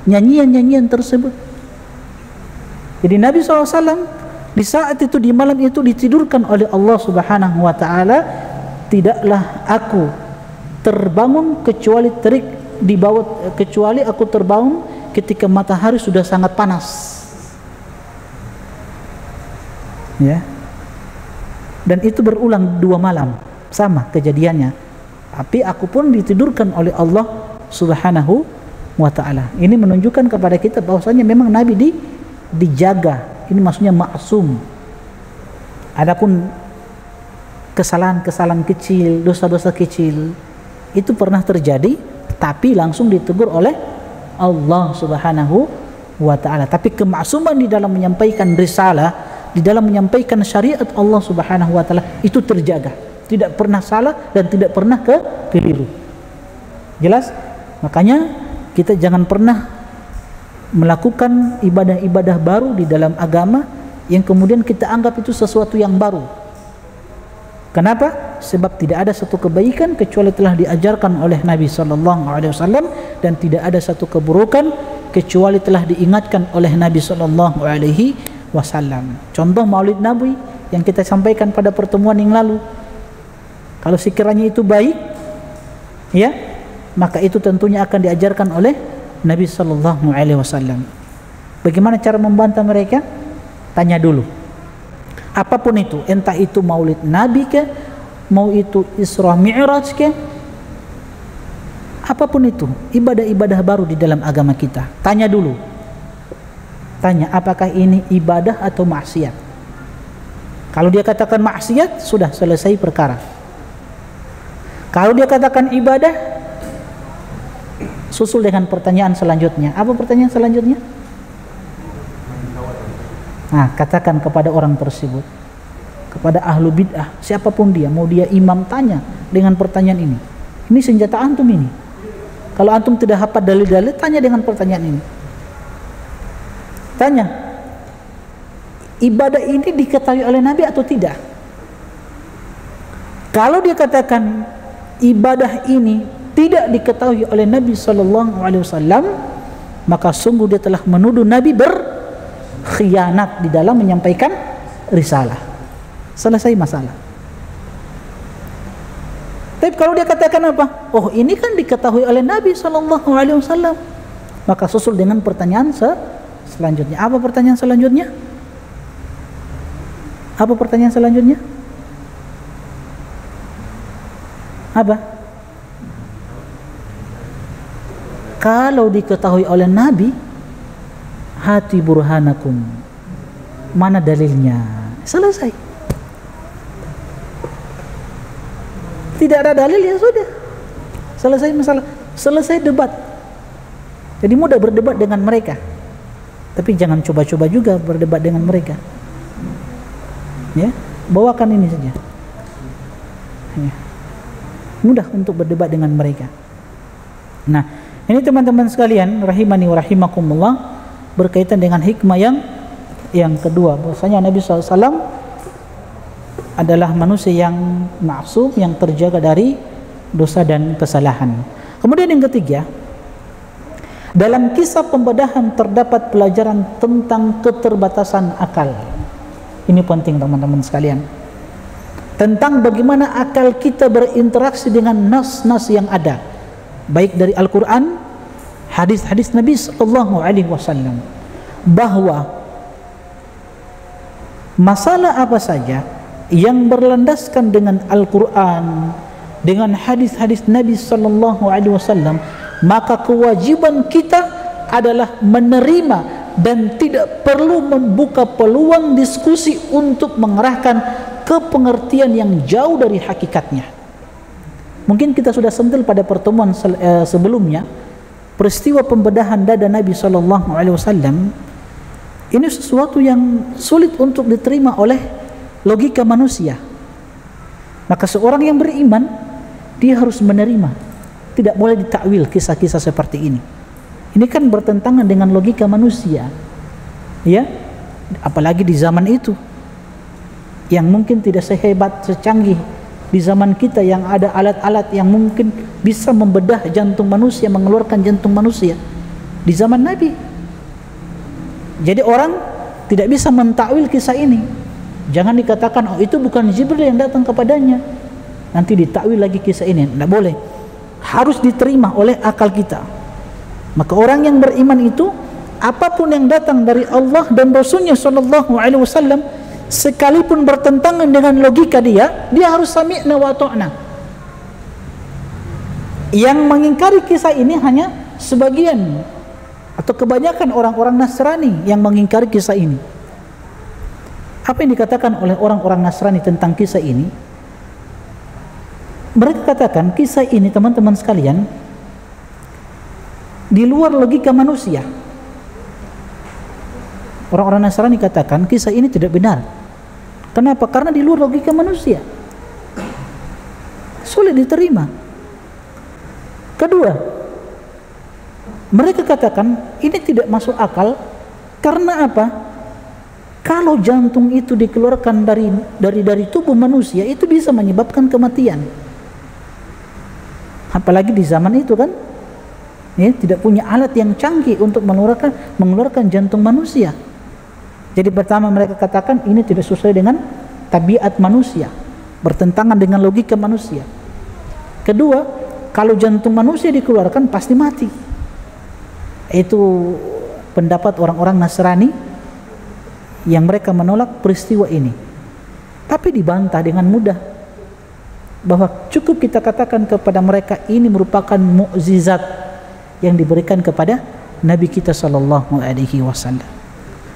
nyanyian-nyanyian tersebut. Jadi Nabi SAW di saat itu, di malam itu ditidurkan oleh Allah Subhanahu wa taala. Tidaklah aku terbangun kecuali terik di bawah, kecuali aku terbangun ketika matahari sudah sangat panas. Ya. Dan itu berulang 2 malam, sama kejadiannya. Tapi aku pun ditidurkan oleh Allah Subhanahu wa ta'ala. Ini menunjukkan kepada kita bahwasanya memang Nabi dijaga. Ini maksudnya maksum. Adapun kesalahan-kesalahan kecil, dosa-dosa kecil, itu pernah terjadi, tapi langsung ditegur oleh Allah Subhanahu wa ta'ala. Tapi kemaksuman di dalam menyampaikan risalah, di dalam menyampaikan syariat Allah Subhanahu wa ta'ala, itu terjaga, tidak pernah salah dan tidak pernah keliru. Jelas? Makanya kita jangan pernah melakukan ibadah-ibadah baru di dalam agama yang kemudian kita anggap itu sesuatu yang baru. Kenapa? Sebab tidak ada satu kebaikan kecuali telah diajarkan oleh Nabi sallallahu alaihi wasallam, dan tidak ada satu keburukan kecuali telah diingatkan oleh Nabi sallallahu alaihi wasallam. Contoh Maulid Nabi yang kita sampaikan pada pertemuan yang lalu. Kalau sekiranya itu baik, ya, maka itu tentunya akan diajarkan oleh Nabi sallallahu alaihi wasallam. Bagaimana cara membantah mereka? Tanya dulu. Apapun itu, entah itu Maulid Nabi ke, mau itu Isra Mi'raj ke, apapun itu, ibadah-ibadah baru di dalam agama kita, tanya dulu. Tanya, apakah ini ibadah atau maksiat? Kalau dia katakan maksiat, sudah selesai perkara. Kalau dia katakan ibadah, susul dengan pertanyaan selanjutnya. Apa pertanyaan selanjutnya? Nah, katakan kepada orang tersebut, kepada ahlu bid'ah, siapapun dia, mau dia imam, tanya dengan pertanyaan ini. Ini senjata antum ini. Kalau antum tidak hafal dalil-dalil, tanya dengan pertanyaan ini. Tanya, ibadah ini diketahui oleh Nabi atau tidak? Kalau dia katakan ibadah ini tidak diketahui oleh Nabi sallallahu alaihi wasallam, maka sungguh dia telah menuduh Nabi berkhianat di dalam menyampaikan risalah. Selesai masalah. Tapi kalau dia katakan apa? Oh, ini kan diketahui oleh Nabi sallallahu alaihi wasallam, maka susul dengan pertanyaan selanjutnya. Apa pertanyaan selanjutnya? Apa pertanyaan selanjutnya? Apa? Kalau diketahui oleh Nabi, hati burhanakum, mana dalilnya? Selesai. Tidak ada dalil, ya sudah, selesai masalah, selesai debat. Jadi mudah berdebat dengan mereka, tapi jangan coba-coba juga berdebat dengan mereka. Ya, bawakan ini saja. Ya. Mudah untuk berdebat dengan mereka. Nah, ini teman-teman sekalian, rahimani wa rahimakumullah, berkaitan dengan hikmah yang kedua, bahwasanya Nabi SAW adalah manusia yang maksum, yang terjaga dari dosa dan kesalahan. Kemudian yang ketiga, dalam kisah pembedahan terdapat pelajaran tentang keterbatasan akal. Ini penting teman-teman sekalian, tentang bagaimana akal kita berinteraksi dengan nas-nas yang ada, baik dari Al-Quran, hadis-hadis Nabi sallallahu alaihi wasallam, bahwa masalah apa saja yang berlandaskan dengan Al-Quran, dengan hadis-hadis Nabi sallallahu alaihi wasallam, maka kewajiban kita adalah menerima dan tidak perlu membuka peluang diskusi untuk mengarahkan ke pengertian yang jauh dari hakikatnya. Mungkin kita sudah sentil pada pertemuan sebelumnya, peristiwa pembedahan dada Nabi sallallahu alaihi wasallam ini sesuatu yang sulit untuk diterima oleh logika manusia. Maka seorang yang beriman, dia harus menerima, tidak boleh ditakwil kisah-kisah seperti ini. Ini kan bertentangan dengan logika manusia, ya, apalagi di zaman itu yang mungkin tidak sehebat, secanggih di zaman kita, yang ada alat-alat yang mungkin bisa membedah jantung manusia, mengeluarkan jantung manusia di zaman Nabi. Jadi orang tidak bisa mentakwil kisah ini. Jangan dikatakan, oh itu bukan Jibril yang datang kepadanya, nanti ditakwil lagi kisah ini. Tidak boleh. harus diterima oleh akal kita. Maka orang yang beriman itu, apapun yang datang dari Allah dan Rasulnya sallallahu alaihi wasallam, sekalipun bertentangan dengan logika dia harus sami'na wa ta'na. Yang mengingkari kisah ini hanya sebagian atau kebanyakan orang-orang Nasrani yang mengingkari kisah ini. Apa yang dikatakan oleh orang-orang Nasrani tentang kisah ini? Mereka katakan kisah ini, teman-teman sekalian, di luar logika manusia. Orang-orang Nasrani katakan kisah ini tidak benar. Kenapa? Karena di luar logika manusia, sulit diterima. Kedua, mereka katakan ini tidak masuk akal. Karena apa? Kalau jantung itu dikeluarkan dari tubuh manusia, itu bisa menyebabkan kematian. Apalagi di zaman itu kan, ya, tidak punya alat yang canggih untuk mengeluarkan jantung manusia. Jadi pertama mereka katakan ini tidak sesuai dengan tabiat manusia, bertentangan dengan logika manusia. Kedua, kalau jantung manusia dikeluarkan pasti mati. Itu pendapat orang-orang Nasrani yang mereka menolak peristiwa ini. Tapi dibantah dengan mudah, bahwa cukup kita katakan kepada mereka ini merupakan mukjizat yang diberikan kepada Nabi kita sallallahu alaihi wasallam.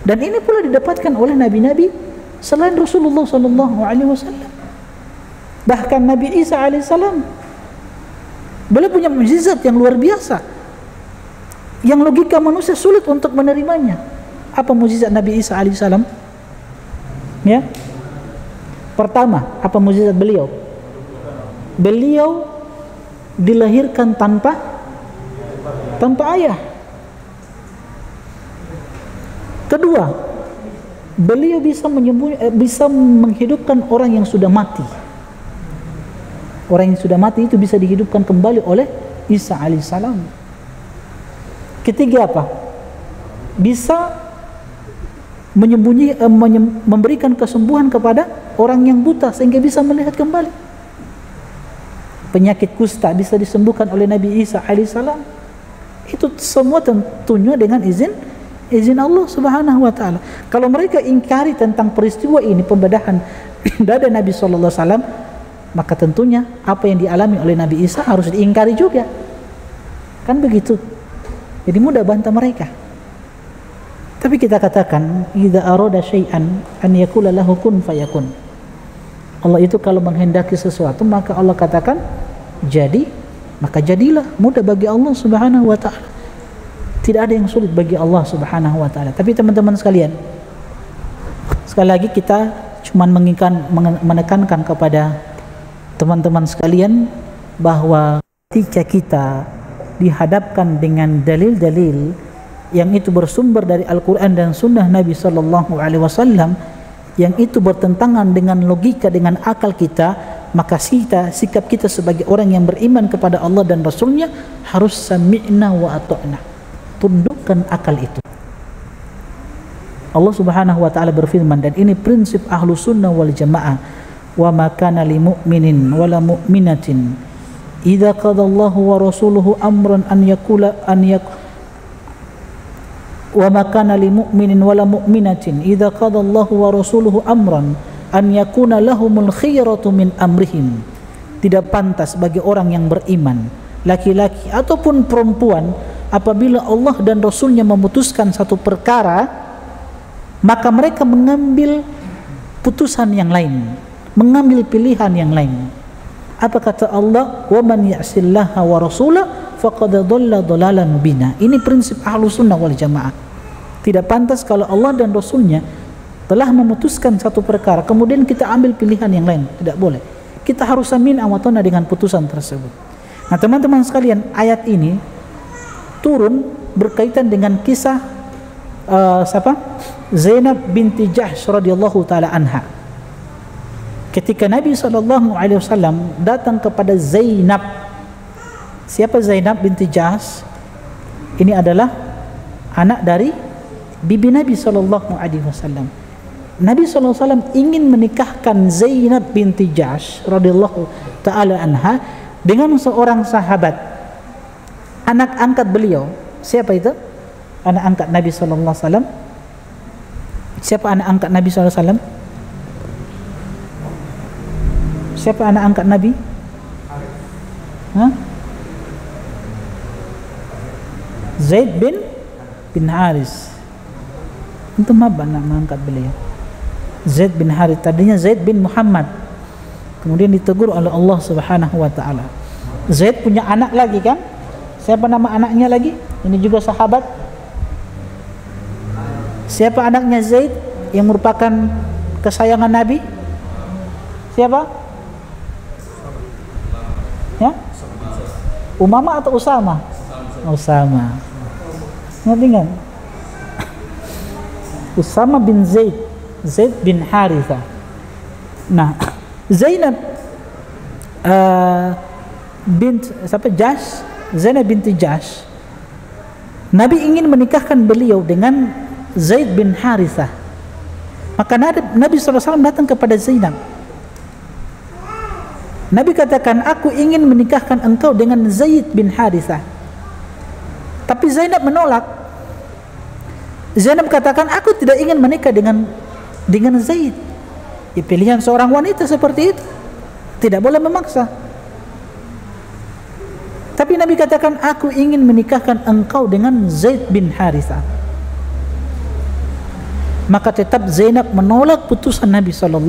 Dan ini pula didapatkan oleh nabi-nabi selain Rasulullah sallallahu alaihi wasallam. Bahkan Nabi Isa alaihissalam, beliau punya mukjizat yang luar biasa, yang logika manusia sulit untuk menerimanya. Apa mukjizat Nabi Isa alaihissalam? Ya, pertama, apa mukjizat beliau? Beliau dilahirkan tanpa ayah. Kedua, beliau bisa menghidupkan orang yang sudah mati. Orang yang sudah mati itu bisa dihidupkan kembali oleh Isa alaihissalam. Ketiga apa? Bisa memberikan kesembuhan kepada orang yang buta sehingga bisa melihat kembali. Penyakit kusta bisa disembuhkan oleh Nabi Isa alaihissalam. Itu semua tentunya dengan izin Allah subhanahu wa ta'ala. Kalau mereka ingkari tentang peristiwa ini, pembedahan dada Nabi sallallahu alaihi wasallam, maka tentunya apa yang dialami oleh Nabi Isa harus diingkari juga. Kan begitu. Jadi mudah bantah mereka. Tapi kita katakan, idza arada syai'an an yakula lahu kun fayakun. Allah itu kalau menghendaki sesuatu, maka Allah katakan jadi, maka jadilah. Mudah bagi Allah subhanahu wa ta'ala. Tidak ada yang sulit bagi Allah subhanahu wa ta'ala. Tapi teman-teman sekalian, sekali lagi kita cuma menekankan kepada teman-teman sekalian bahwa ketika kita dihadapkan dengan dalil-dalil yang itu bersumber dari Al-Quran dan Sunnah Nabi Sallallahu Alaihi Wasallam, yang itu bertentangan dengan logika, dengan akal kita, maka sikap kita sebagai orang yang beriman kepada Allah dan Rasulnya harus sami'na wa ata'na, tundukkan akal itu. Allah Subhanahu wa ta'ala berfirman, dan ini prinsip ahlu sunnah wal jamaah, wa ma kana li mu'minin wala mu'minatin idza qadallahu wa rasuluhu amran wa ma kana li mu'minin wala mu'minatin idza qadallahu wa rasuluhu amran an yakuna lahumul khiyaratu min amrihim. Tidak pantas bagi orang yang beriman, laki-laki ataupun perempuan, apabila Allah dan Rasulnya memutuskan satu perkara, maka mereka mengambil putusan yang lain, mengambil pilihan yang lain. Apa kata Allah? Wa man ya'sillaha wa rasulahu faqad dhalla dhalalan mubina. Ini prinsip ahlu sunnah wal jamaah. Tidak pantas kalau Allah dan Rasulnya telah memutuskan satu perkara, kemudian kita ambil pilihan yang lain. Tidak boleh. Kita harus samin awatona dengan putusan tersebut. Nah teman-teman sekalian, ayat ini turun berkaitan dengan kisah Zainab binti Jahsh radhiyallahu taala anha. Ketika Nabi SAW datang kepada Zainab. Siapa Zainab binti Jahsh? Ini adalah anak dari bibi Nabi SAW. Nabi SAW ingin menikahkan Zainab binti Jahsh radhiyallahu ta'ala anha dengan seorang sahabat, anak angkat beliau. Siapa itu? Anak angkat Nabi sallallahu alaihi wasallam. Siapa anak angkat Nabi sallallahu alaihi wasallam? Siapa anak angkat Nabi? Hah? Zaid bin Haris. Itu apa nama angkat beliau? Zaid bin Haris. Tadinya Zaid bin Muhammad, kemudian ditegur oleh Allah Subhanahu wa taala. Zaid punya anak lagi kan? Siapa nama anaknya lagi? Ini juga sahabat. Siapa anaknya Zaid yang merupakan kesayangan Nabi? Siapa? Ya? Umama atau Usama? Usama. Ngerti kan? Usama bin Zaid, Zaid bin Harithah. Nah, Zainab bint siapa? Jahsh, Zainab binti Jahsh. Nabi ingin menikahkan beliau dengan Zaid bin Harithah. Maka Nabi SAW datang kepada Zainab. Nabi katakan, aku ingin menikahkan engkau dengan Zaid bin Harithah. Tapi Zainab menolak. Zainab katakan, aku tidak ingin menikah dengan Zaid. Ya, pilihan seorang wanita seperti itu, tidak boleh memaksa. Tapi Nabi katakan, aku ingin menikahkan engkau dengan Zaid bin Harithah. Maka tetap Zainab menolak putusan Nabi SAW.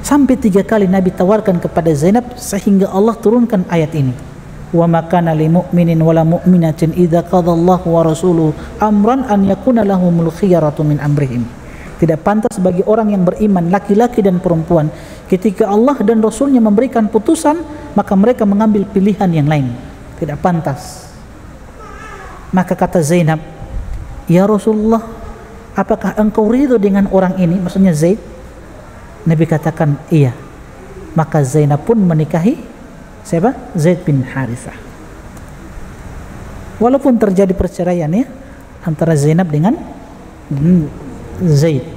Sampai 3 kali Nabi tawarkan kepada Zainab, sehingga Allah turunkan ayat ini. Wa ma kana lil mu'minin wala mu'minatin idza qadallahu wa rasuluhu amran an yakuna lahumul khiyaratu min amrihim. Tidak pantas bagi orang yang beriman, laki-laki dan perempuan, ketika Allah dan Rasulnya memberikan putusan, maka mereka mengambil pilihan yang lain. Tidak pantas. Maka kata Zainab, ya Rasulullah, apakah engkau ridho dengan orang ini? Maksudnya Zaid. Nabi katakan iya. Maka Zainab pun menikahi siapa? Zaid bin Harithah. Walaupun terjadi perceraian ya antara Zainab dengan Zaid,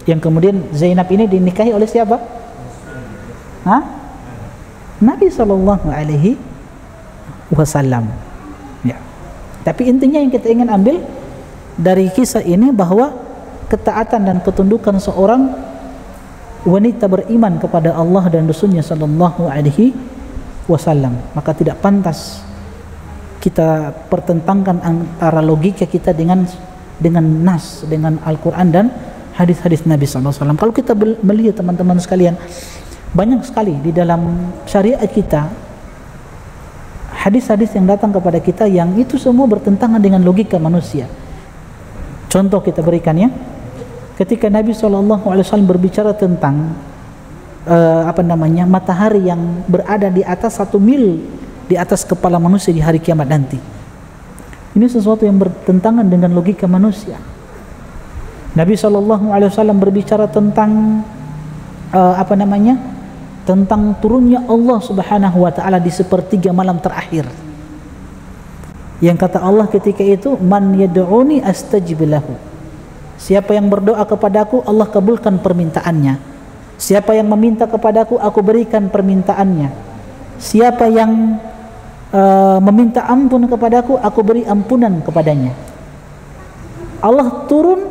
yang kemudian Zainab ini dinikahi oleh siapa? Hah? Nabi sallallahu alaihi wasallam. Ya. Tapi intinya yang kita ingin ambil dari kisah ini bahwa ketaatan dan ketundukan seorang wanita beriman kepada Allah dan Rasulnya sallallahu alaihi wasallam, maka tidak pantas kita pertentangkan antara logika kita dengan nas, dengan Al-Quran dan hadis-hadis Nabi sallallahu alaihi wasallam. Kalau kita melihat teman-teman sekalian, banyak sekali di dalam syariat kita hadis-hadis yang datang kepada kita yang itu semua bertentangan dengan logika manusia. Contoh kita berikan ya. Ketika Nabi SAW berbicara tentang matahari yang berada di atas 1 mil di atas kepala manusia di hari kiamat nanti. Ini sesuatu yang bertentangan dengan logika manusia. Nabi SAW berbicara tentang tentang turunnya Allah Subhanahu wa taala di sepertiga malam terakhir. Yang kata Allah ketika itu, man yad'uni astajib lahu. Siapa yang berdoa kepadaku, Allah kabulkan permintaannya. Siapa yang meminta kepadaku, aku berikan permintaannya. Siapa yang meminta ampun kepadaku, aku beri ampunan kepadanya. Allah turun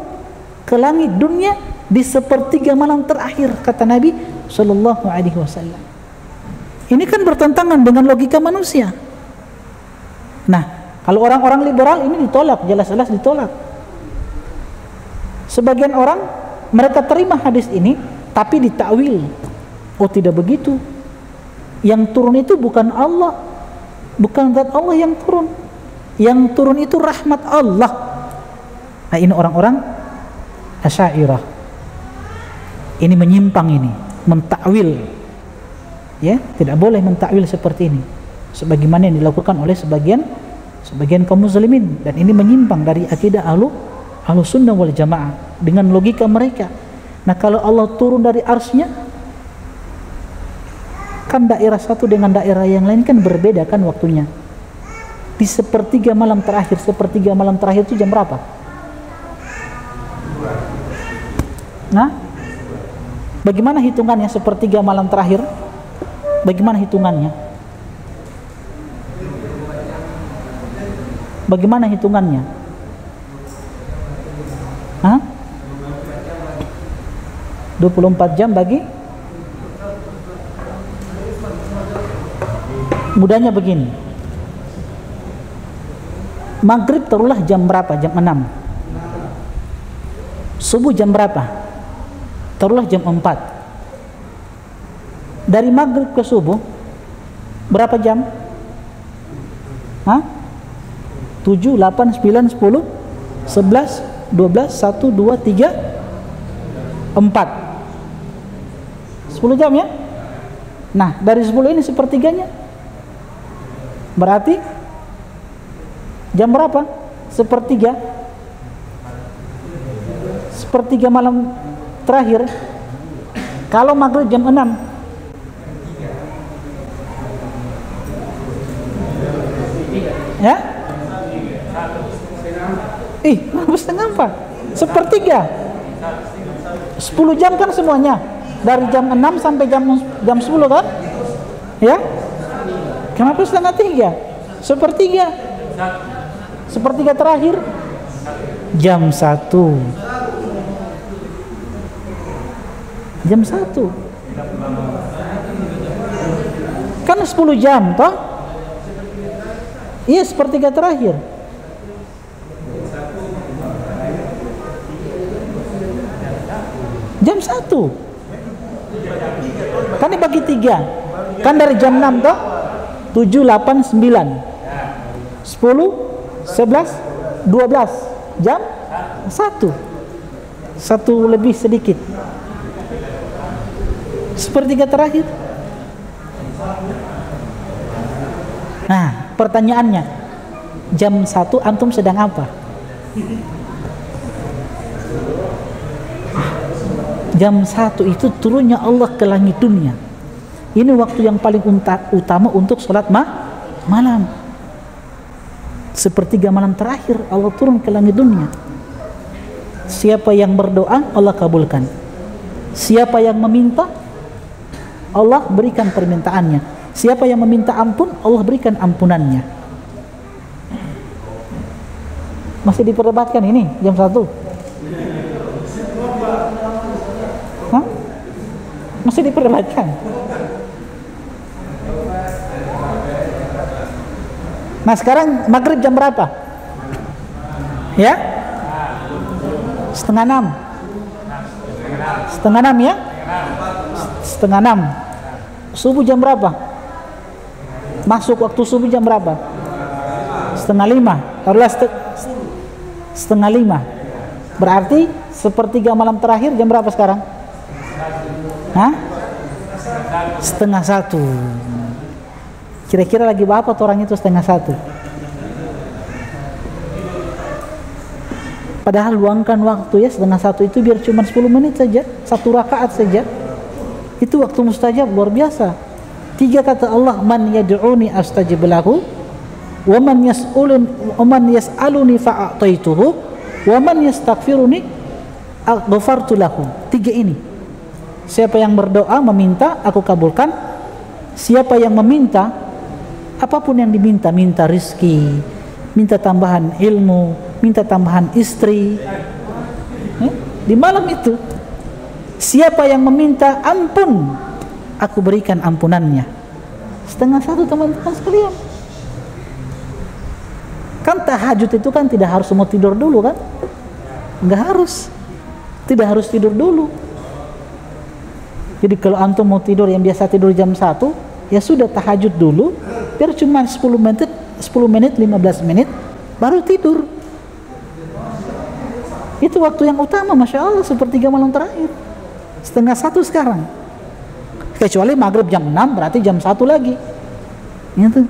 ke langit dunia di sepertiga malam terakhir, kata Nabi sallallahu alaihi wasallam. Ini kan bertentangan dengan logika manusia. Nah, kalau orang-orang liberal ini ditolak, jelas-jelas ditolak. Sebagian orang mereka terima hadis ini tapi ditakwil. Oh, tidak begitu. Yang turun itu bukan Allah, bukan zat Allah yang turun. Yang turun itu rahmat Allah. Nah, ini orang-orang Asy'ariyah. Ini menyimpang, ini mentakwil. Ya, tidak boleh mentakwil seperti ini. Sebagaimana yang dilakukan oleh sebagian kaum muslimin, dan ini menyimpang dari akidah Ahlussunnah wal Jamaah dengan logika mereka. Nah, kalau Allah turun dari arsy-Nya, kan daerah satu dengan daerah yang lain kan berbeda kan waktunya. Di sepertiga malam terakhir itu jam berapa? Nah, bagaimana hitungannya sepertiga malam terakhir? Bagaimana hitungannya? Bagaimana hitungannya? Hah? 24 jam bagi? Mudahnya begini. Maghrib taruhlah jam berapa? Jam 6. Subuh jam berapa? Taruhlah jam 4. Dari maghrib ke subuh berapa jam? Hah? 7, 8, 9, 10, 11, 12, 1, 2, 3, 4. 10 jam ya? Nah, dari 10 ini sepertiganya berarti jam berapa? Sepertiga malam terakhir. Kalau maghrib jam 6, ya? Setengah apa? Sepertiga. 10 jam kan semuanya. Dari jam 6 sampai jam 10 kan? Ya? Kenapa setengah 3? Sepertiga. Sepertiga terakhir jam 1. Jam 1. Kan 10 jam toh? Iya, sepertiga terakhir. Jam 1. Kan dibagi 3. Kan dari jam 6 toh? 7, 8, 9, 10, 11, 12. Jam 1. 1 lebih sedikit. Sepertiga terakhir. Nah, pertanyaannya, jam 1 antum sedang apa? Jam 1 itu turunnya Allah ke langit dunia. Ini waktu yang paling utama untuk sholat malam. Sepertiga malam terakhir Allah turun ke langit dunia. Siapa yang berdoa Allah kabulkan. Siapa yang meminta Allah berikan permintaannya. Siapa yang meminta ampun Allah berikan ampunannya. Masih diperdebatkan ini jam 1. Hah? Masih diperdebatkan. Nah, sekarang maghrib jam berapa? Ya? Setengah 6. Setengah 6 ya? Setengah 6. Subuh jam berapa? Masuk waktu subuh jam berapa? Setengah 5. Taruhlah setengah 5. Berarti sepertiga malam terakhir jam berapa sekarang? Hah? Setengah 1. Kira-kira lagi berapa tuh orang itu setengah 1? Padahal luangkan waktu ya, setengah 1 itu biar cuma 10 menit saja, 1 rakaat saja. Itu waktu mustajab luar biasa. 3 kata Allah, man yad'uni astajib lahu, wa man yas'aluni fa'ataituhu, wa man yastaghfiruni ghafartu lahu. 3 ini. Siapa yang berdoa meminta aku kabulkan. Siapa yang meminta apapun yang diminta, minta rizki, minta tambahan ilmu, minta tambahan istri, di malam itu. Siapa yang meminta ampun, aku berikan ampunannya. Setengah 1 teman-teman sekalian. Kan tahajud itu kan tidak harus mau tidur dulu kan? Enggak harus. Tidak harus tidur dulu. Jadi kalau antum mau tidur yang biasa tidur jam 1, ya sudah tahajud dulu, biar cuma 10 menit, 15 menit baru tidur. Itu waktu yang utama, Masya Allah, sepertiga malam terakhir. Setengah 1 sekarang. Kecuali maghrib jam 6, berarti jam 1 lagi. Gitu.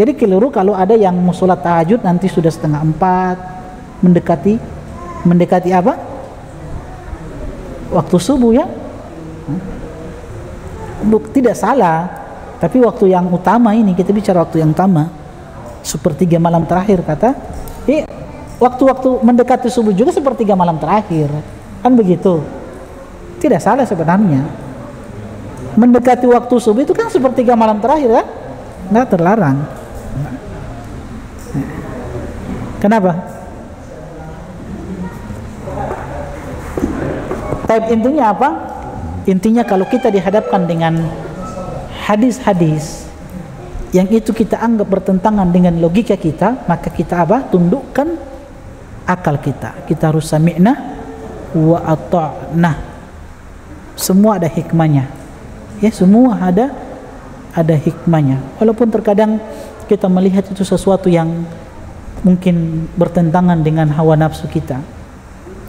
Jadi keliru kalau ada yang mau sholat tahajud nanti sudah setengah 4, mendekati apa? Waktu subuh ya. Tidak salah, tapi waktu yang utama ini, kita bicara waktu yang utama, sepertiga malam terakhir kata. Waktu-waktu mendekati subuh juga sepertiga malam terakhir. Kan begitu. Tidak salah sebenarnya. mendekati waktu subuh itu kan sepertiga malam terakhir kan? Nggak terlarang. Kenapa? Tapi intinya apa? Intinya kalau kita dihadapkan dengan hadis-hadis yang itu kita anggap bertentangan dengan logika kita, maka kita apa? Tundukkan akal kita. Kita harus sami'na wa ata'na. Semua ada hikmahnya. Ya, semua ada hikmahnya. Walaupun terkadang kita melihat itu sesuatu yang mungkin bertentangan dengan hawa nafsu kita.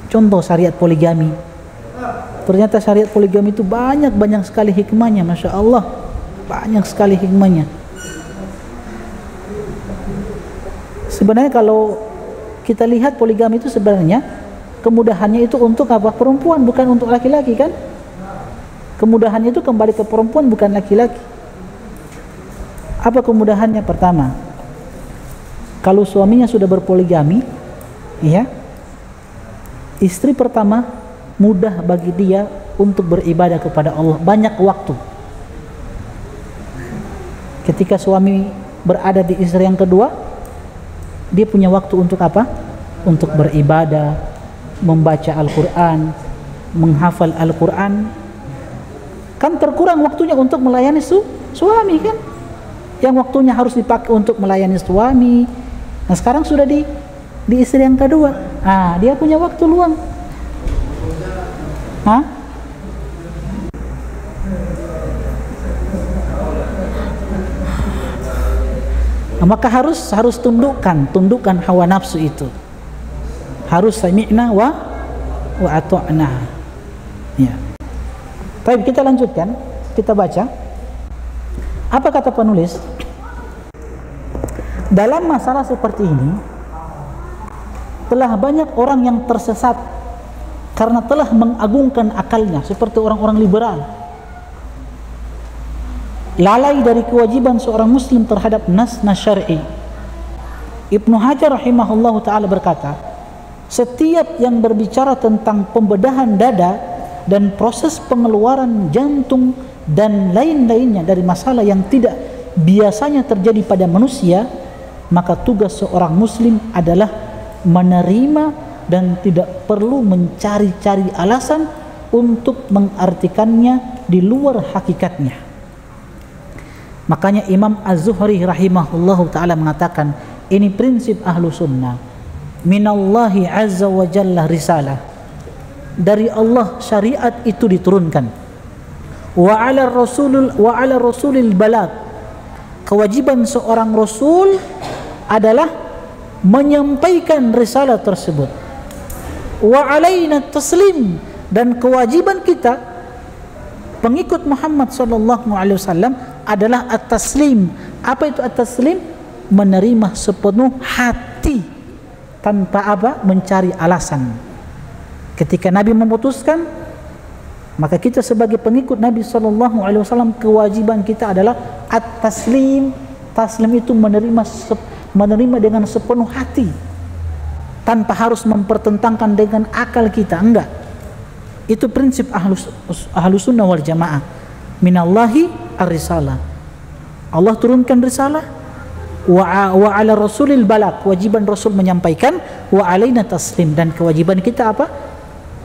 Contoh syariat poligami. Ternyata syariat poligami itu banyak sekali hikmahnya, Masya Allah, banyak sekali hikmahnya. Sebenarnya kalau kita lihat poligami itu sebenarnya kemudahannya itu untuk apa? Perempuan, bukan untuk laki-laki kan? Kemudahannya itu kembali ke perempuan, bukan laki-laki. Apa kemudahannya? Pertama, kalau suaminya sudah berpoligami, ya, istri pertama mudah bagi dia untuk beribadah kepada Allah, banyak waktu. Ketika suami berada di istri yang kedua, dia punya waktu untuk apa? Untuk beribadah, membaca Al-Quran, menghafal Al-Quran. Kan terkurang waktunya untuk melayani suami kan? Yang waktunya harus dipakai untuk melayani suami, nah sekarang sudah di istri yang kedua. Dia punya waktu luang. Maka harus tundukkan hawa nafsu itu. Harus sami'na wa ata'na. Ya. Baik, kita lanjutkan, kita baca. Apa kata penulis? Dalam masalah seperti ini telah banyak orang yang tersesat karena telah mengagungkan akalnya, seperti orang-orang liberal. Lalai dari kewajiban seorang muslim terhadap nas-nas syar'i. Ibnu Hajar rahimahullah ta'ala berkata, setiap yang berbicara tentang pembedahan dada dan proses pengeluaran jantung dan lain-lainnya dari masalah yang tidak biasanya terjadi pada manusia, maka tugas seorang muslim adalah menerima dan tidak perlu mencari-cari alasan untuk mengartikannya di luar hakikatnya. Makanya Imam Az-Zuhri rahimahullahu ta'ala mengatakan, ini prinsip ahlu sunnah, minallahi azza wa jalla risalah, dari Allah syariat itu diturunkan, wa ala rasulil balagh, kewajiban seorang rasul adalah menyampaikan risalah tersebut, wa alaina taslim, dan kewajiban kita pengikut Muhammad sallallahu alaihi wasallam adalah at-taslim. Apa itu at-taslim? Menerima sepenuh hati tanpa apa? Mencari alasan. Ketika Nabi memutuskan, maka kita sebagai pengikut Nabi sallallahu alaihi wasallam kewajiban kita adalah at-taslim. Taslim itu menerima dengan sepenuh hati, tanpa harus mempertentangkan dengan akal kita, enggak. Itu prinsip ahlus sunnah wal jamaah. Minallahi ar-risalah, Allah turunkan risalah, wa ala rasulil balagh, kewajiban rasul menyampaikan, wa alaina taslim, dan kewajiban kita apa?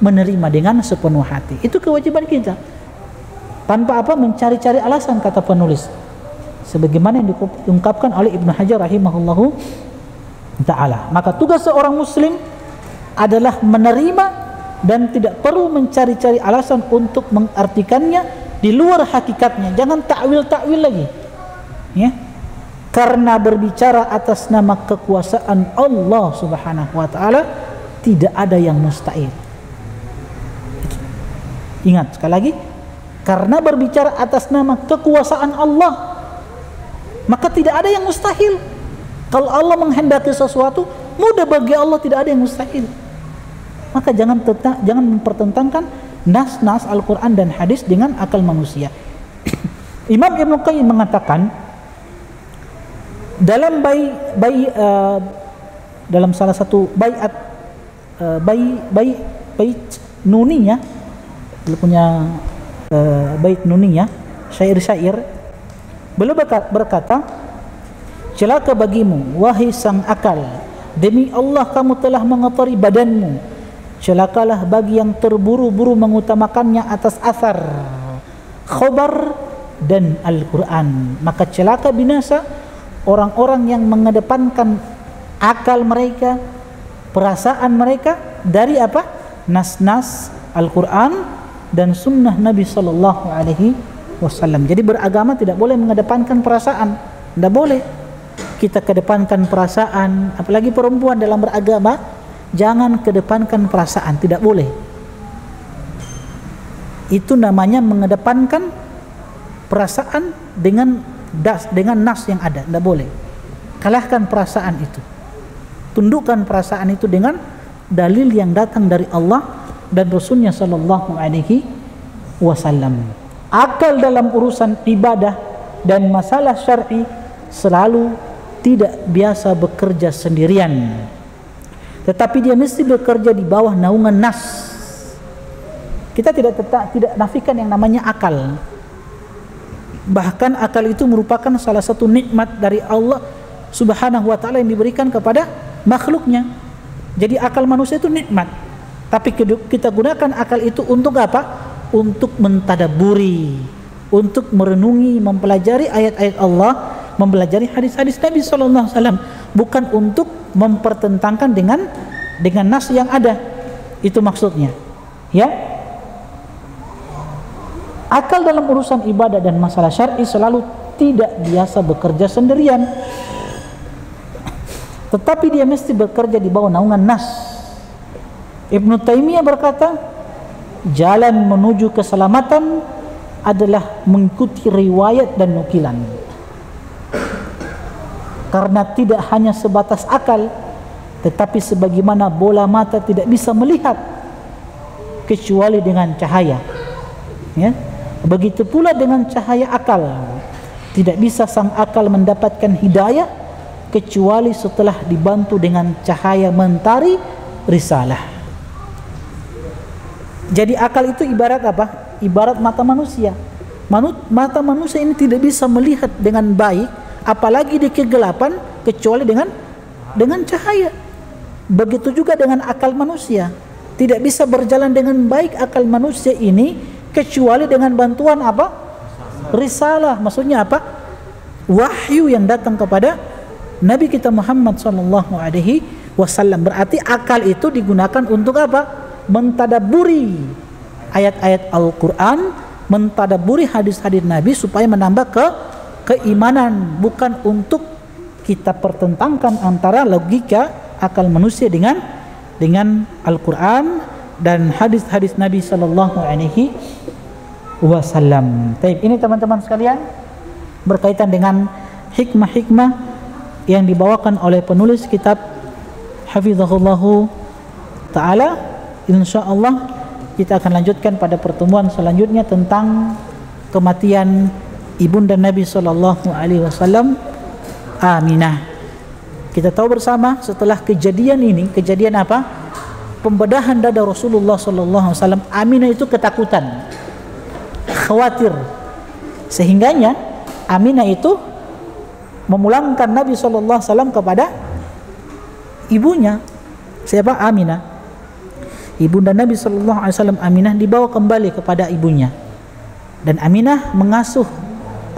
Menerima dengan sepenuh hati. Itu kewajiban kita, tanpa apa? Mencari-cari alasan, kata penulis, sebagaimana yang diungkapkan oleh Ibnu Hajar rahimahullahu ta'ala. Maka tugas seorang muslim adalah menerima dan tidak perlu mencari-cari alasan untuk mengartikannya di luar hakikatnya. Jangan takwil-takwil lagi, ya. Karena berbicara atas nama kekuasaan Allah subhanahu wa ta'ala, tidak ada yang mustahil. Ingat sekali lagi, karena berbicara atas nama kekuasaan Allah, maka tidak ada yang mustahil. Kalau Allah menghendaki sesuatu, mudah bagi Allah, tidak ada yang mustahil. Maka jangan mempertentangkan nas-nas Al-Quran dan hadis dengan akal manusia. Imam Ibnu Qayyim mengatakan dalam dalam salah satu bait nuniyah, dia punya bait nuniyah, syair-syair. Beliau berkata, celaka bagimu wahai sang akal, demi Allah kamu telah mengotori badanmu. Celakalah bagi yang terburu-buru mengutamakannya atas athar, khabar dan Al-Quran. Maka celaka binasa orang-orang yang mengedepankan akal mereka, perasaan mereka dari apa? Nas-nas Al-Quran dan sunnah Nabi sallallahu alaihi wasallam. Jadi beragama tidak boleh mengedepankan perasaan, tidak boleh. Kita kedepankan perasaan, apalagi perempuan dalam beragama, jangan kedepankan perasaan, tidak boleh. Itu namanya mengedepankan perasaan dengan nas yang ada, tidak boleh. Kalahkan perasaan itu, tundukkan perasaan itu dengan dalil yang datang dari Allah dan Rasulnya sallallahu alaihi wasallam. Akal dalam urusan ibadah dan masalah syar'i selalu tidak biasa bekerja sendirian, tetapi dia mesti bekerja di bawah naungan nas. Kita tidak nafikan yang namanya akal. Bahkan akal itu merupakan salah satu nikmat dari Allah Subhanahu wa ta'ala yang diberikan kepada makhluknya. Jadi akal manusia itu nikmat, tapi kita gunakan akal itu untuk apa? Untuk mentadaburi, untuk merenungi, mempelajari ayat-ayat Allah, mempelajari hadis-hadis Nabi sallallahu alaihi wasallam, bukan untuk mempertentangkan dengan nas yang ada. Itu maksudnya. Ya. Akal dalam urusan ibadah dan masalah syar'i selalu tidak biasa bekerja sendirian, tetapi dia mesti bekerja di bawah naungan nas. Ibnu Taimiyah berkata, jalan menuju keselamatan adalah mengikuti riwayat dan nukilan. Karena tidak hanya sebatas akal, tetapi sebagaimana bola mata tidak bisa melihat kecuali dengan cahaya, ya, begitu pula dengan cahaya akal. Tidak bisa sang akal mendapatkan hidayah kecuali setelah dibantu dengan cahaya mentari risalah. Jadi akal itu ibarat apa? Ibarat mata manusia. Mata manusia ini tidak bisa melihat dengan baik, apalagi di kegelapan, kecuali dengan cahaya. Begitu juga dengan akal manusia. Tidak bisa berjalan dengan baik akal manusia ini kecuali dengan bantuan apa? Risalah. Maksudnya apa? Wahyu yang datang kepada Nabi kita Muhammad sallallahu alaihi wasallam. Berarti akal itu digunakan untuk apa? Mentadaburi ayat-ayat Al-Quran, mentadaburi hadis-hadis Nabi supaya menambah keimanan, bukan untuk kita pertentangkan antara logika akal manusia dengan Al-Quran dan hadis-hadis Nabi sallallahu alaihi wasallam. Baik, ini teman-teman sekalian berkaitan dengan hikmah-hikmah yang dibawakan oleh penulis kitab hafizahullahu ta'ala. InsyaAllah kita akan lanjutkan pada pertemuan selanjutnya tentang kematian ibunda Nabi sallallahu alaihi wasallam, Aminah. Kita tahu bersama setelah kejadian ini, kejadian apa? Pembedahan dada Rasulullah sallallahu alaihi wasallam, Aminah itu ketakutan, khawatir. Sehingganya Aminah itu memulangkan Nabi sallallahu alaihi wasallam kepada ibunya. Siapa? Aminah. Ibunda Nabi sallallahu alaihi wasallam Aminah dibawa kembali kepada ibunya, dan Aminah mengasuh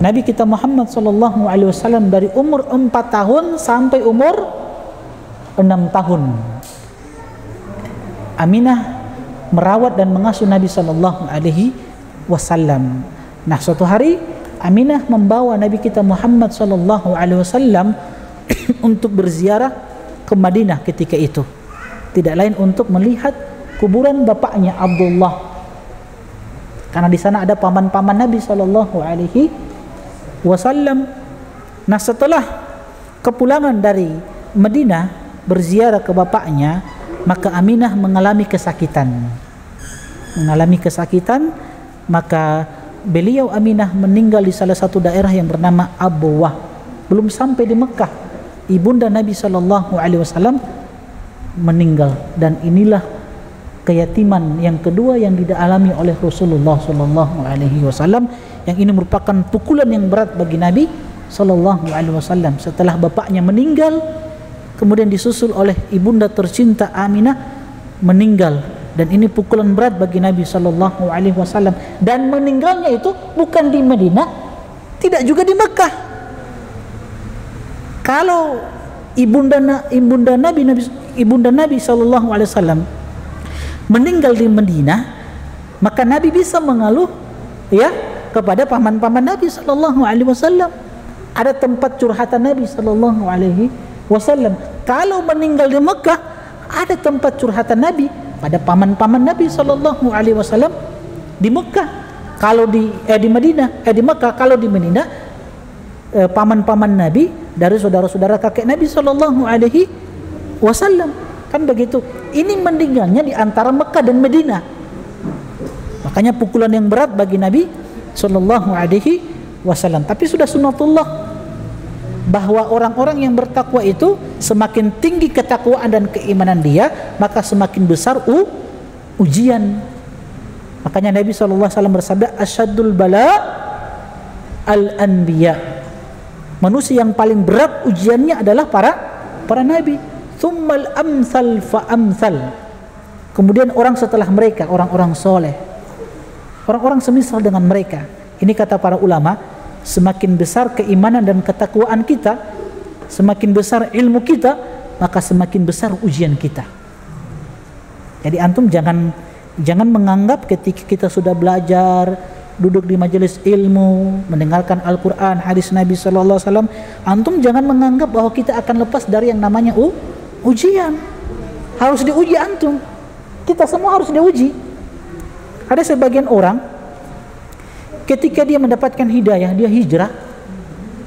Nabi kita Muhammad sallallahu alaihi wasallam dari umur 4 tahun sampai umur 6 tahun. Aminah merawat dan mengasuh Nabi sallallahu alaihi wasallam. Nah, suatu hari Aminah membawa Nabi kita Muhammad sallallahu alaihi wasallam untuk berziarah ke Madinah ketika itu. Tidak lain untuk melihat kuburan bapaknya Abdullah, karena di sana ada paman-paman Nabi sallallahu alaihi wasallam. Nah, setelah kepulangan dari Madinah berziarah ke bapaknya, maka Aminah mengalami kesakitan. Maka beliau Aminah meninggal di salah satu daerah yang bernama Abwah. Belum sampai di Mekah, ibunda Nabi sallallahu alaihi wasallam meninggal, dan inilah keyatiman yang kedua yang dialami oleh Rasulullah sallallahu alaihi wasallam, yang ini merupakan pukulan yang berat bagi Nabi sallallahu alaihi wasallam. Setelah bapaknya meninggal, kemudian disusul oleh ibunda tercinta Aminah meninggal, dan ini pukulan berat bagi Nabi sallallahu alaihi wasallam. Dan meninggalnya itu bukan di Madinah, tidak juga di Mekah. Kalau ibunda Nabi sallallahu alaihi wasallam meninggal di Madinah, maka Nabi bisa mengeluh ya kepada paman-paman Nabi sallallahu alaihi wasallam. Ada tempat curhatan Nabi sallallahu alaihi wasallam. Kalau meninggal di Mekah, ada tempat curhatan Nabi pada paman-paman Nabi sallallahu alaihi wasallam di Mekah. Kalau di Madinah, di Mekah. Kalau di Madinah, paman-paman Nabi dari saudara-saudara kakek Nabi sallallahu alaihi wasallam. Kan begitu. Ini meninggalnya di antara Mekah dan Madinah. Makanya pukulan yang berat bagi Nabi sallallahu alaihi wasallam. Tapi sudah sunnatullah bahwa orang-orang yang bertakwa itu semakin tinggi ketakwaan dan keimanan dia, maka semakin besar ujian. Makanya Nabi SAW bersabda, asyadul bala al-anbiya. Manusia yang paling berat ujiannya adalah para nabi. Thummal amsal fa amsal. Kemudian orang setelah mereka, orang-orang soleh, orang-orang semisal dengan mereka. Ini kata para ulama, semakin besar keimanan dan ketakwaan kita, semakin besar ilmu kita, maka semakin besar ujian kita. Jadi antum jangan menganggap ketika kita sudah belajar, duduk di majelis ilmu, mendengarkan Al-Quran, hadis Nabi sallallahu alaihi wasallam, antum jangan menganggap bahwa kita akan lepas dari yang namanya ujian. Harus diuji antum. Kita semua harus diuji. Ada sebagian orang ketika dia mendapatkan hidayah, dia hijrah,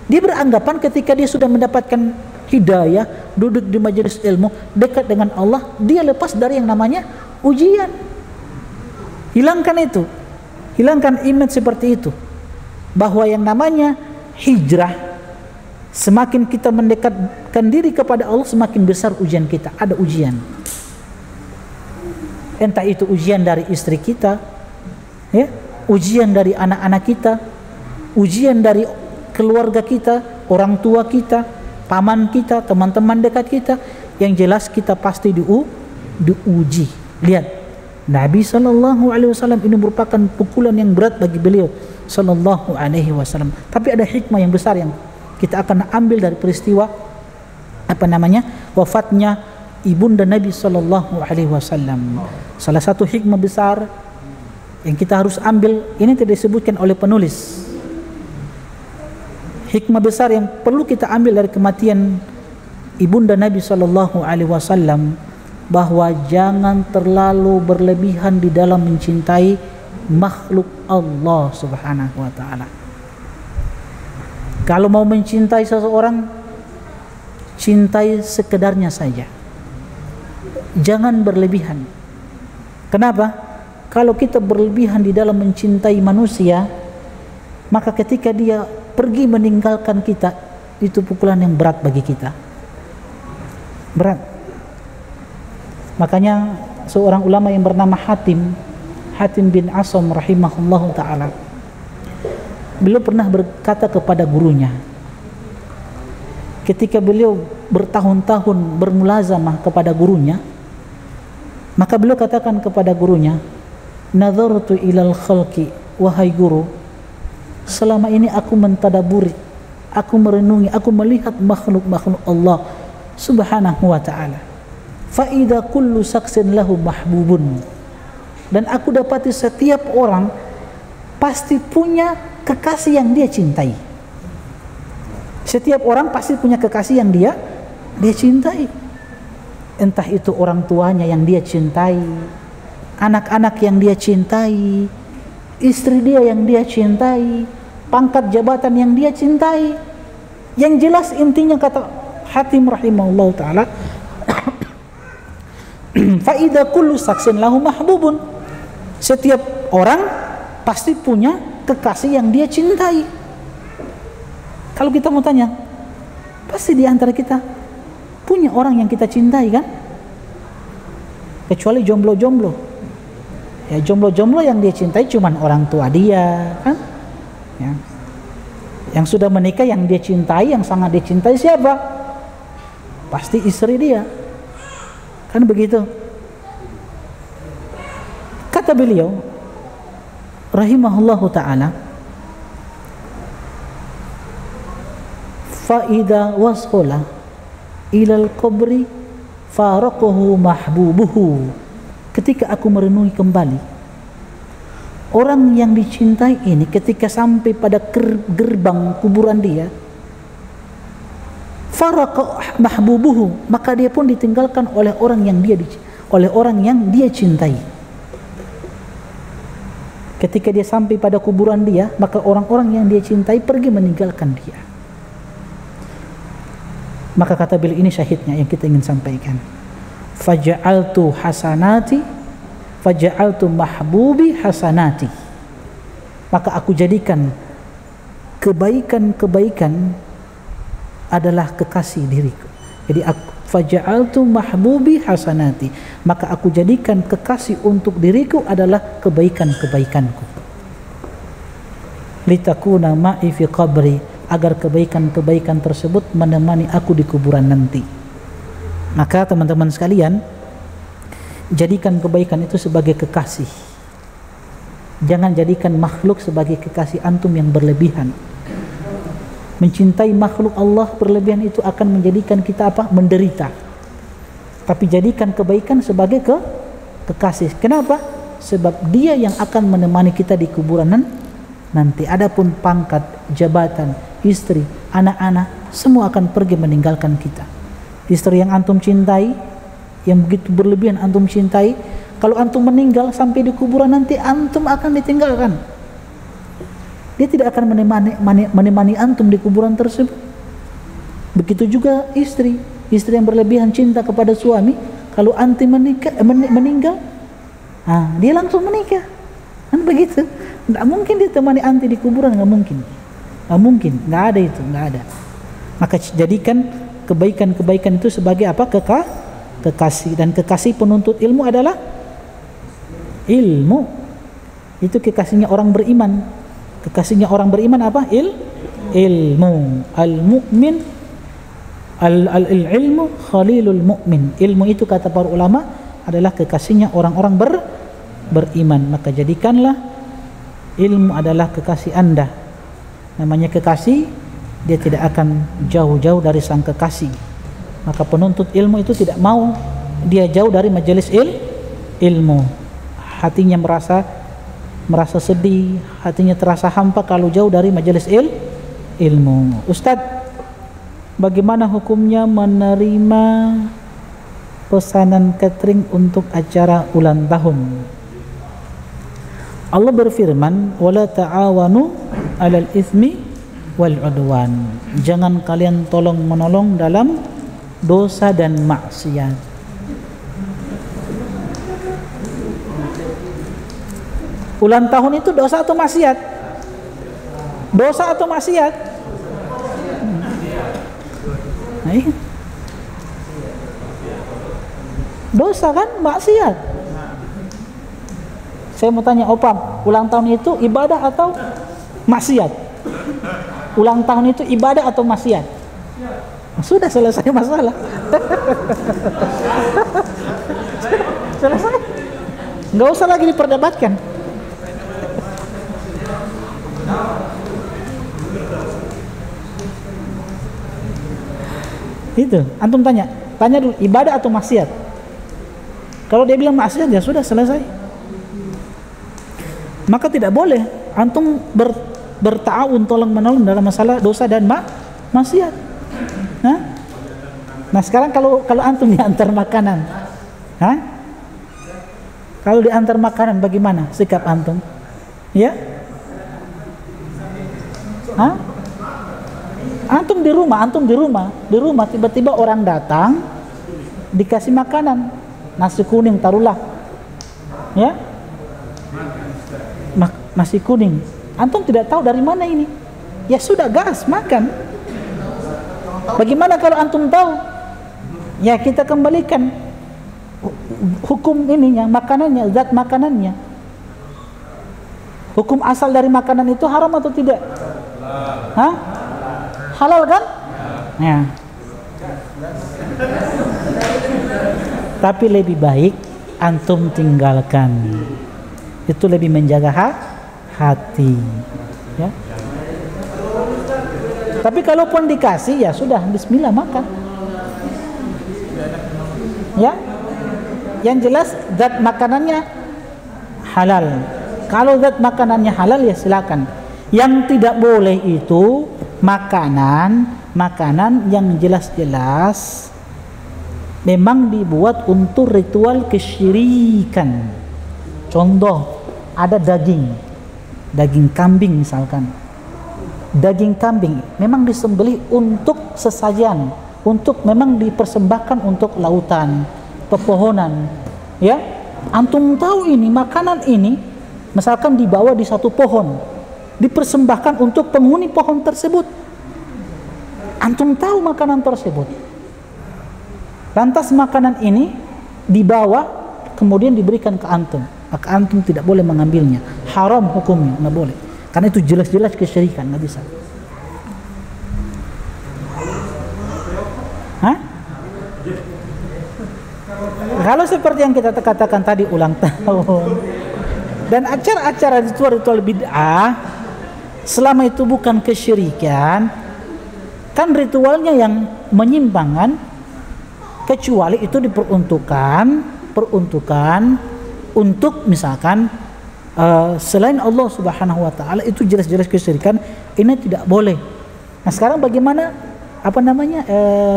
dia beranggapan ketika dia sudah mendapatkan hidayah, duduk di majelis ilmu, dekat dengan Allah, dia lepas dari yang namanya ujian. Hilangkan itu, hilangkan image seperti itu, bahwa yang namanya hijrah, semakin kita mendekatkan diri kepada Allah, semakin besar ujian kita. Ada ujian, entah itu ujian dari istri kita, ya, ujian dari anak-anak kita, ujian dari keluarga kita, orang tua kita, paman kita, teman-teman dekat kita. Yang jelas kita pasti diuji. Lihat, Nabi sallallahu alaihi wasallam ini merupakan pukulan yang berat bagi beliau sallallahu alaihi wasallam. Tapi ada hikmah yang besar yang kita akan ambil dari peristiwa wafatnya ibunda Nabi sallallahu alaihi wasallam. Salah satu hikmah besar yang kita harus ambil, ini tidak disebutkan oleh penulis. Hikmah besar yang perlu kita ambil dari kematian ibunda Nabi sallallahu alaihi wasallam, bahwa jangan terlalu berlebihan di dalam mencintai makhluk Allah Subhanahu wa taala. Kalau mau mencintai seseorang, cintai sekedarnya saja. Jangan berlebihan. Kenapa? Kalau kita berlebihan di dalam mencintai manusia, maka ketika dia pergi meninggalkan kita, itu pukulan yang berat bagi kita. Berat. Makanya seorang ulama yang bernama Hatim bin Asam rahimahullahu ta'ala, beliau pernah berkata kepada gurunya, ketika beliau bertahun-tahun bermulazamah kepada gurunya, maka beliau katakan kepada gurunya, nadhartu ilal khalqi, wahai guru, selama ini aku mentadaburi, aku merenungi, aku melihat makhluk-makhluk Allah Subhanahu wa ta'ala. Fa idza kullu saksin lahu mahbubun, dan aku dapati setiap orang pasti punya kekasih yang dia cintai. Setiap orang pasti punya kekasih yang dia cintai. Entah itu orang tuanya yang dia cintai, anak-anak yang dia cintai, istri dia yang dia cintai, pangkat jabatan yang dia cintai. Yang jelas intinya kata Hatim rahimahullah ta'ala, faida kullu saksin lahu mahbubun, setiap orang pasti punya kekasih yang dia cintai. Kalau kita mau tanya, pasti di antara kita punya orang yang kita cintai kan? Kecuali jomblo-jomblo. Ya, jomblo-jomblo yang dia cintai cuman orang tua dia kan? Ya. Yang sudah menikah, yang dia cintai, yang sangat dia cintai siapa? Pasti istri dia. Kan begitu. Kata beliau rahimahullahu ta'ala, fa'idha wasqula ilal qabri faraqahu mahbubuhu. Ketika aku merenungi kembali, orang yang dicintai ini ketika sampai pada gerbang kuburan dia, faraqa mahbubuhu, maka dia pun ditinggalkan oleh orang yang dia cintai. Ketika dia sampai pada kuburan dia, maka orang-orang yang dia cintai pergi meninggalkan dia. Maka kata beliau, ini syahidnya yang kita ingin sampaikan. Faja'altu mahbubi hasanati. Maka aku jadikan kebaikan-kebaikan adalah kekasih diriku. Jadi faja'altu mahbubi hasanati, maka aku jadikan kekasih untuk diriku adalah kebaikan-kebaikanku. Litakuna ma'i fi qabri, agar kebaikan-kebaikan tersebut menemani aku di kuburan nanti. Maka teman-teman sekalian, jadikan kebaikan itu sebagai kekasih. Jangan jadikan makhluk sebagai kekasih antum yang berlebihan. Mencintai makhluk Allah berlebihan itu akan menjadikan kita menderita. Tapi jadikan kebaikan sebagai kekasih. Kenapa? Sebab dia yang akan menemani kita di kuburan nanti. Adapun pangkat, jabatan, istri, anak-anak, semua akan pergi meninggalkan kita. Istri yang antum cintai, yang begitu berlebihan antum cintai, kalau antum meninggal sampai di kuburan nanti, antum akan ditinggalkan. Dia tidak akan menemani antum di kuburan tersebut. Begitu juga istri yang berlebihan cinta kepada suami, kalau antum meninggal, dia langsung menikah. Kan begitu. Tidak mungkin dia temani anti di kuburan, nggak mungkin. Nggak mungkin, nggak ada itu, nggak ada. Maka jadikan kebaikan-kebaikan itu sebagai apa? Kekasih. Dan kekasih penuntut ilmu adalah ilmu. Itu kekasihnya orang beriman. Kekasihnya orang beriman apa? Ilmu. Al-mu'min al-ilmu khalilul mu'min. Ilmu itu kata para ulama adalah kekasihnya orang-orang beriman. Maka jadikanlah ilmu adalah kekasih Anda. Namanya kekasih, dia tidak akan jauh-jauh dari sang kekasih. Maka penuntut ilmu itu tidak mau dia jauh dari majelis ilmu. Hatinya merasa sedih, hatinya terasa hampa kalau jauh dari majelis ilmu. Ustadz, bagaimana hukumnya menerima pesanan catering untuk acara ulang tahun? Allah berfirman, wala ta'awanu 'alal itsmi wal 'udwan. Jangan kalian tolong-menolong dalam dosa dan maksiat. Ulang tahun itu dosa atau maksiat? Dosa atau maksiat? Dosa kan? Maksiat. Saya mau tanya Opam, ulang tahun itu ibadah atau maksiat? Ulang tahun itu ibadah atau maksiat? Sudah selesai masalah. Selesai. Nggak usah lagi diperdebatkan. Itu, antum tanya dulu ibadah atau maksiat. Kalau dia bilang maksiat, ya sudah selesai. Maka tidak boleh antum berta'awun tolong-menolong dalam masalah dosa dan maksiat. Nah sekarang kalau antum diantar makanan, kalau diantar makanan bagaimana sikap antum? Ya? Antum di rumah tiba-tiba orang datang dikasih makanan nasi kuning taruhlah, ya, nasi kuning. Antum tidak tahu dari mana ini, ya sudah gas makan. Bagaimana kalau antum tahu? Ya kita kembalikan hukum ininya, makanannya, zat makanannya. Hukum asal dari makanan itu haram atau tidak? Hah? Halal kan? Ya. Tapi lebih baik antum tinggalkan. Itu lebih menjaga hati. Ya. Tapi kalaupun dikasih ya sudah, bismillah makan. Ya. Yang jelas zat makanannya halal. Kalau zat makanannya halal ya silakan. Yang tidak boleh itu makanan yang jelas-jelas memang dibuat untuk ritual kesyirikan. Contoh, ada daging kambing misalkan. Daging kambing memang disembelih untuk sesajen, untuk memang dipersembahkan untuk lautan, pepohonan. Ya, antum tahu ini makanan ini misalkan dibawa di satu pohon, dipersembahkan untuk penghuni pohon tersebut. Antum tahu makanan tersebut. Lantas makanan ini dibawa kemudian diberikan ke antum. Maka antum tidak boleh mengambilnya. Haram hukumnya, nggak boleh. Karena itu jelas-jelas kesyirikan, nggak bisa. Hah? Kalau seperti yang kita katakan tadi, ulang tahun dan acara-acara ritual bid'ah, selama itu bukan kesyirikan, kan ritualnya yang menyimpang kan? Kecuali itu diperuntukkan untuk misalkan selain Allah Subhanahu wa taala, itu jelas-jelas kesyirikan, ini tidak boleh. Nah, sekarang bagaimana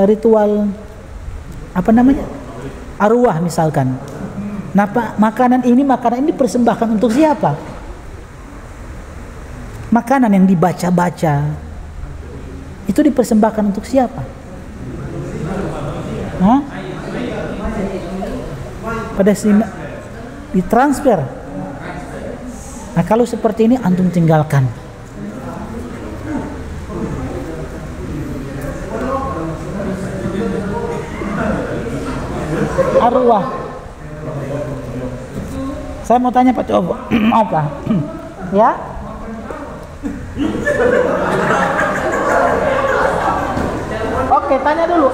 ritual arwah misalkan. Nah, makanan ini dipersembahkan untuk siapa? Makanan yang dibaca-baca itu dipersembahkan untuk siapa? Hah? Pada ditransfer. Nah, kalau seperti ini antum tinggalkan. Arwah. Saya mau tanya Pak Cobo, apa? Ya? Oke, tanya dulu.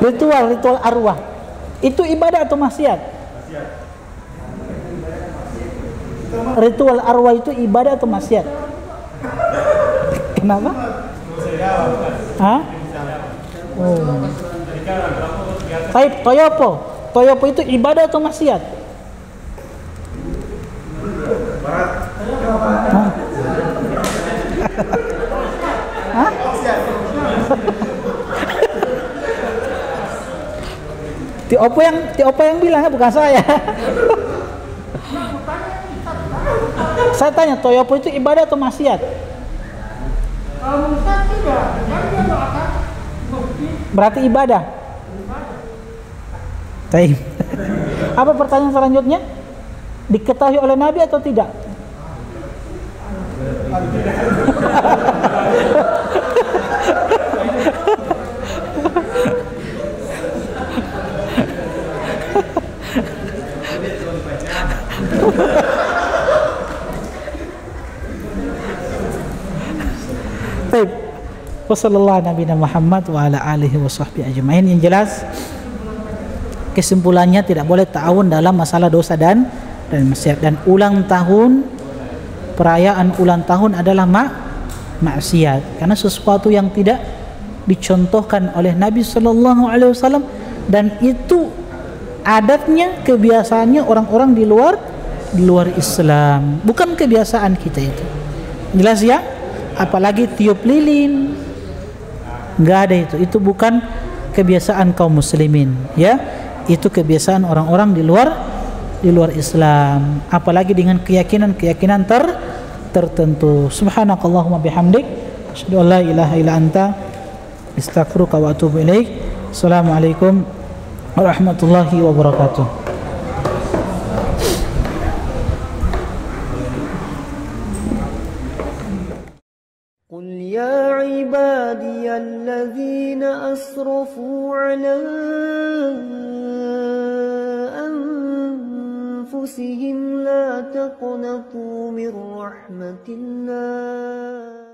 Ritual arwah itu ibadah atau maksiat? Ritual arwah itu ibadah atau maksiat? Kenapa? Hah? Oh. Baik, toyopo itu ibadah atau maksiat? Hah? Hah? Tiopo yang bilang, bukan saya. Saya tanya, toyopo itu ibadah atau maksiat? Berarti ibadah. Baik. Apa pertanyaan selanjutnya? Diketahui oleh Nabi atau tidak? Baik. Wassallallahu nabiyana Muhammad wa ala alihi wa sahbihi ajmain. Yang jelas kesimpulannya tidak boleh ta'awun dalam masalah dosa dan maksiat. Dan perayaan ulang tahun adalah maksiat, karena sesuatu yang tidak dicontohkan oleh Nabi sallallahu alaihi wasallam, dan itu adatnya, kebiasaannya orang-orang di luar Islam, bukan kebiasaan kita itu. Jelas ya? Apalagi tiup lilin, nggak ada itu bukan kebiasaan kaum muslimin, ya. Itu kebiasaan orang-orang di luar Islam, apalagi dengan keyakinan tertentu. Subhanakallahumma bihamdik, asyhadu an la ilaha illa anta, astaghfiruka wa atubu ilaik. Assalamualaikum warahmatullahi wabarakatuh. قل يا عبادي الذين أسرفوا على أنفسهم لا تقنطوا من رحمة الله